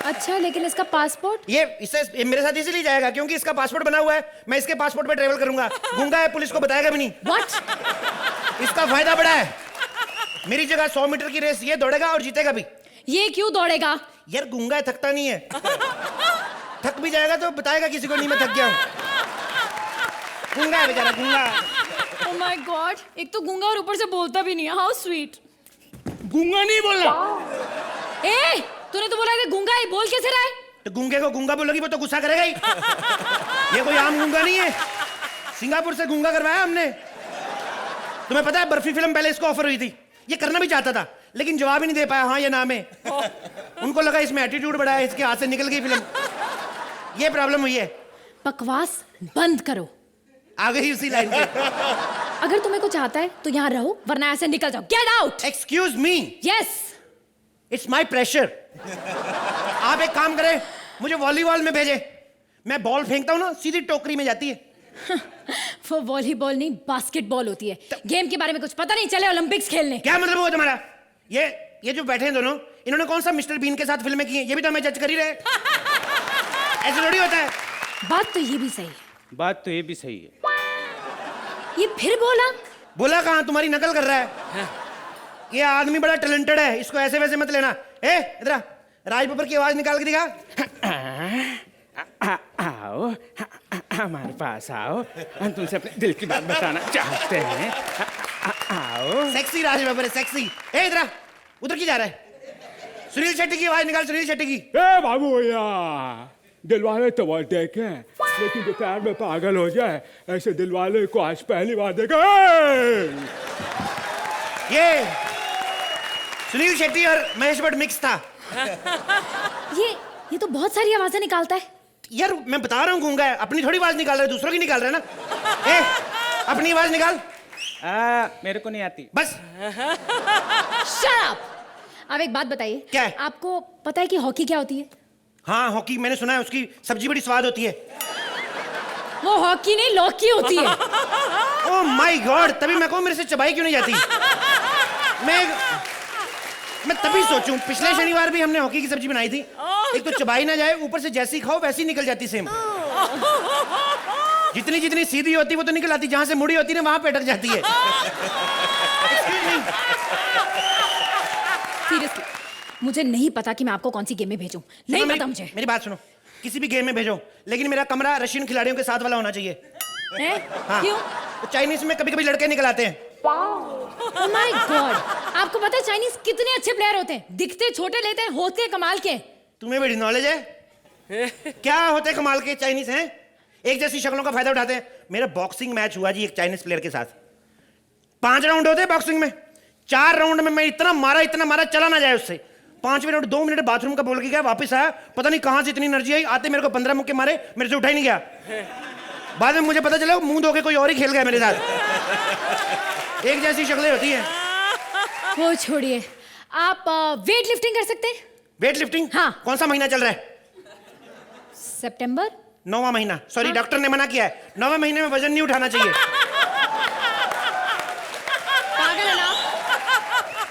अच्छा, लेकिन इसका पासपोर्ट? ये मेरे साथ इसीलिए जाएगा क्योंकि इसका पासपोर्ट बना हुआ है। मैं इसके पासपोर्ट पे ट्रेवल करूंगा। गूंगा है, पुलिस को बताएगा भी नहीं। व्हाट? इसका फायदा बड़ा है। मेरी जगह 100 मीटर की रेस ये दौड़ेगा और जीतेगा भी। ये क्यों दौड़ेगा? यार गूंगा है, थकता नहीं है। थक भी जाएगा तो बताएगा किसी को नहीं मैं थक गया हूँ। गूंगा है बेचारा, गूंगा। ओह माय गॉड, एक तो गूंगा और ऊपर से बोलता भी नहीं है। How sweet. गूंगा नहीं बोलना। ए, तूने तो बोला कि गूंगा है, बोल कैसे रहा है? तो गूंगे को गूंगा बोलोगी वो तो गुस्सा करेगा ही। ये कोई आम गूंगा नहीं है, सिंगापुर से गूंगा करवाया हमने। तुम्हें पता है बर्फी फिल्म पहले इसको ऑफर हुई थी, ये करना भी चाहता था लेकिन जवाब ही नहीं दे पाया हाँ ये नाम है। उनको लगा इसमें एटीट्यूड बड़ा है, इसके हाथ से निकल गई फिल्म। ये प्रॉब्लम हुई है। बकवास बंद करो। आ गई उसी लाइन पे। अगर तुम्हें कुछ आता है तो यहाँ रहो, वरना ऐसे निकल जाओ। Get out. Excuse me. Yes. It's my pressure. आप एक काम करें, मुझे वॉलीबॉल में भेजे। मैं बॉल फेंकता हूँ ना, सीधी टोकरी में जाती है। वो वॉलीबॉल नहीं, बास्केटबॉल होती है। गेम के बारे में कुछ पता नहीं, चले ओलंपिक्स खेलने। क्या मतलब हुआ तुम्हारा? ये जो बैठे हैं दोनों, इन्होंने कौन सा मिस्टर बीन के साथ फिल्में की हैं? ये भी तो हमें जज कर ही रहे। ऐसे थोड़ी होता है। बात तो ये भी सही है। बात तो ये भी सही है। ये फिर बोला कहाँ, तुम्हारी नकल कर रहा है। ये आदमी बड़ा टैलेंटेड है, इसको ऐसे वैसे मत लेना। ए इधर आ, राज बब्बर की आवाज निकाल के दिखा। आओ हमारे पास आओ, हम तुमसे अपने दिल की बात बताना चाहते हैं। आओ। सेक्सी राज बब्बर है, सेक्सी। ए इधर आ, उधर की जा रहा है? सुनील शेट्टी की आवाज निकाल, सुनील शेट्टी की। ए बाबू भैया, दिलवाले तो बहुत देखे हैं, लेकिन जो प्यार में पागल हो जाए ऐसे दिलवाले को आज पहली बार देखा। ये सुनील शेट्टी और महेश भट्ट मिक्स था। ये तो बहुत सारी आवाजें निकालता है। यार मैं बता रहा हूँ गूंगा है, अपनी थोड़ी आवाज निकाल रहा है, दूसरों की निकाल रहा है ना। ए अपनी आवाज निकाल। मेरे को नहीं आती। बस। Shut up! अब एक बात बताइए, क्या है? आपको पता है कि हॉकी क्या होती है? हाँ हॉकी मैंने सुना है, उसकी सब्जी बड़ी स्वाद होती है। वो हॉकी नहीं, लौकी होती है। ओह माय गॉड, तभी मैं कहूँ मेरे से चबाई क्यों नहीं जाती। मैं तभी सोचूं, पिछले शनिवार भी हमने हॉकी की सब्जी बनाई थी। एक तो चबाई ना जाए, ऊपर से जैसी खाओ वैसी निकल जाती सेम। जितनी जितनी सीधी होती वो तो निकल आती, जहां से मुड़ी होती ना वहां पे अटक जाती है। सीरियसली मुझे नहीं पता कि मैं आपको कौन सी गेम में भेजूं। नहीं पता मुझे। मेरी बात सुनो, किसी भी गेम में भेजो, लेकिन मेरा कमरा रशियन खिलाड़ियों के साथ वाला होना चाहिए। हाँ। क्यों? तो चाइनीज में कभी कभी लड़के निकल आते हैं। Oh my God! आपको पता है चाइनीज कितने अच्छे प्लेयर होते हैं? दिखते छोटे लेते हैं, होते कमाल के। तुम्हें बड़ी नॉलेज है। क्या होते कमाल के चाइनीज हैं? एक जैसी शक्लों का फायदा उठाते हैं। मेरा बॉक्सिंग मैच हुआ जी एक चाइनीज प्लेयर के साथ। 5 राउंड होते हैं बॉक्सिंग में। 4 राउंड में मैं इतना मारा चला ना जाए उससे। 5वें राउंड 2 मिनट बाथरूम का बोल के गया, वापस आया, पता नहीं कहां से इतनी एनर्जी आई, आते मेरे को 15 मुक्के मारे, मेरे से उठा ही नहीं गया। बाद में मुझे पता चला मुंह धो के कोई और ही खेल गया मेरे साथ। एक जैसी शक्लें होती हैं। वो छोड़िए, आप वेट लिफ्टिंग कर सकते हैं? Weight lifting? हाँ। कौन सा महीना चल रहा है? सितंबर। 9वां महीना। सॉरी डॉक्टर ने मना किया है, 9वें महीने में वजन नहीं उठाना चाहिए। पागल है ना?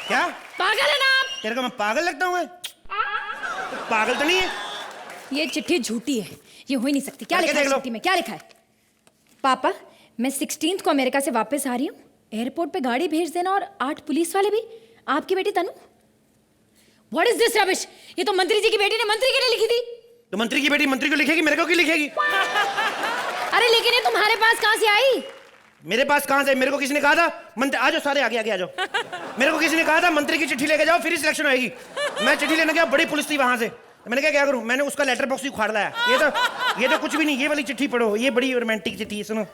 क्या पागल है ना? तेरे को मैं पागल लगता हूँ? पागल तो नहीं है। ये चिट्ठी झूठी है, ये हो ही नहीं सकती। क्या करके लिखा है देख लो। चिट्ठी में? क्या लिखा है? पापा, मैं 16 को अमेरिका से वापस आ रही हूँ, एयरपोर्ट पे गाड़ी भेज देना और 8 पुलिस वाले भी। आपकी बेटी तनु। What is this rubbish? ये तो मंत्री जी की बेटी ने मंत्री के लिए लिखी थी। तो मंत्री की बेटी मंत्री को लिखेगी, मेरे को क्यों लिखेगी? अरे लेकिन ये तुम्हारे पास कहाँ से आई? मेरे पास कहां से? मेरे को किसी ने कहा था मंत्री आ जाओ, सारे आगे आगे आ जाओ। मेरे को किसी ने कहा था मंत्री की चिट्ठी लेके जाओ फिर ही सिलेक्शन होएगी। मैं चिट्ठी लेने गया, बड़ी पुलिस थी वहां से। मैंने कहा क्या करूं, मैंने उसका लेटर बॉक्स ही उखाड़ लाया। ये तो कुछ भी नहीं, ये वाली चिट्ठी पढ़ो, ये बड़ी रोमांटिक चिट्ठी है, सुनो।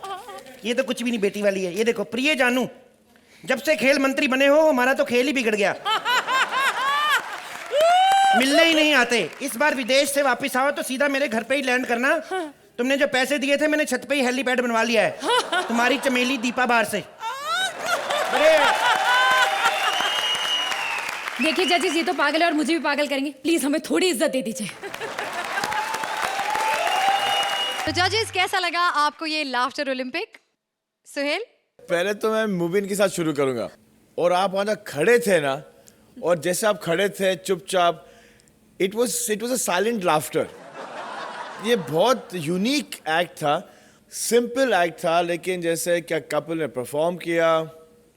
ये तो कुछ भी नहीं, बेटी वाली है। ये देखो, प्रिय जानू, जब से खेल मंत्री बने हो हमारा तो खेल ही बिगड़ गया, मिलने ही नहीं आते। इस बार विदेश से वापस आओ तो सीधा मेरे घर पे ही लैंड करना। तुमने जो पैसे दिए थे मैंने छत पे ही हेलीपैड बनवा लिया है, तुम्हारी चमेली दीपा बार से। देखिए जजेस, ये तो पागल है और मुझे भी पागल करेंगे। प्लीज हमें थोड़ी इज्जत दे दीजिए। तो जजेस, कैसा लगा आपको ये लाफ्टर ओलंपिक? सुहेल? पहले तो मैं मुबिन के साथ शुरू करूंगा, और आप वहां जब खड़े थे ना और जैसे आप खड़े थे चुपचाप, it was a silent laughter. ये बहुत यूनिक एक्ट था, सिंपल एक्ट था, लेकिन जैसे क्या कपिल ने परफॉर्म किया,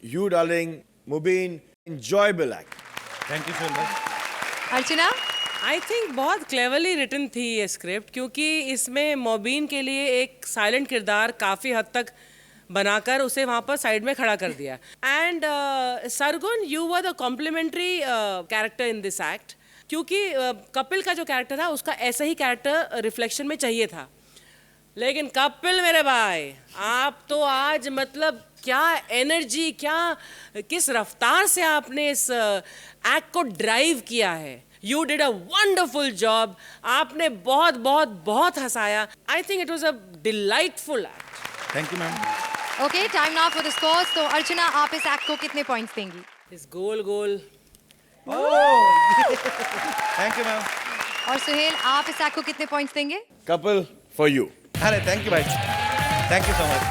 you darling, Mubeen, enjoyable act. Thank you so much. Archana, I think बहुत क्लेवरली रिटन थी ये स्क्रिप्ट, क्योंकि इसमें मोबीन के लिए एक साइलेंट किरदार काफ़ी हद तक बनाकर उसे वहाँ पर साइड में खड़ा कर दिया. And Sargun, you were the complementary character in this act, क्योंकि कपिल का जो कैरेक्टर था उसका ऐसा ही कैरेक्टर रिफ्लेक्शन में चाहिए था. लेकिन कपिल मेरे भाई, आप तो आज मतलब क्या एनर्जी, क्या किस रफ्तार से आपने इस एक्ट को ड्राइव किया है. You did a wonderful job. आपने बहुत बहुत बहुत हंसाया. I think it was a delightful act. Thank you ma'am. Okay, time now for the scores. तो अर्चना, आप इस एक्ट को कितने पॉइंट्स देंगी? इस गोल गोल थैंक यू मैम. और सुहेल, आप इस एक्ट को कितने पॉइंट्स देंगे? Kapil for you. अरे थैंक यू भाई, थैंक यू सो मच.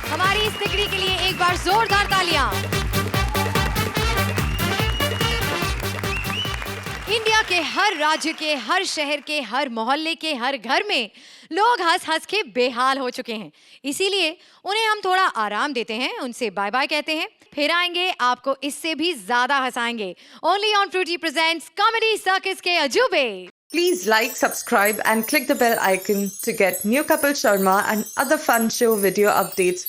हमारी इस तिकड़ी के लिए एक बार जोरदार तालियां. इंडिया के हर राज्य के, हर शहर के, हर मोहल्ले के, हर घर में लोग हंस हंस के बेहाल हो चुके हैं. इसीलिए उन्हें हम थोड़ा आराम देते हैं, उनसे बाय बाय कहते हैं. फिर आएंगे, आपको इससे भी ज्यादा हंसाएंगे. Only on Frooti presents comedy circus के अजूबे. Please like, subscribe and click the bell icon to get new Kapil Sharma and other fun show video updates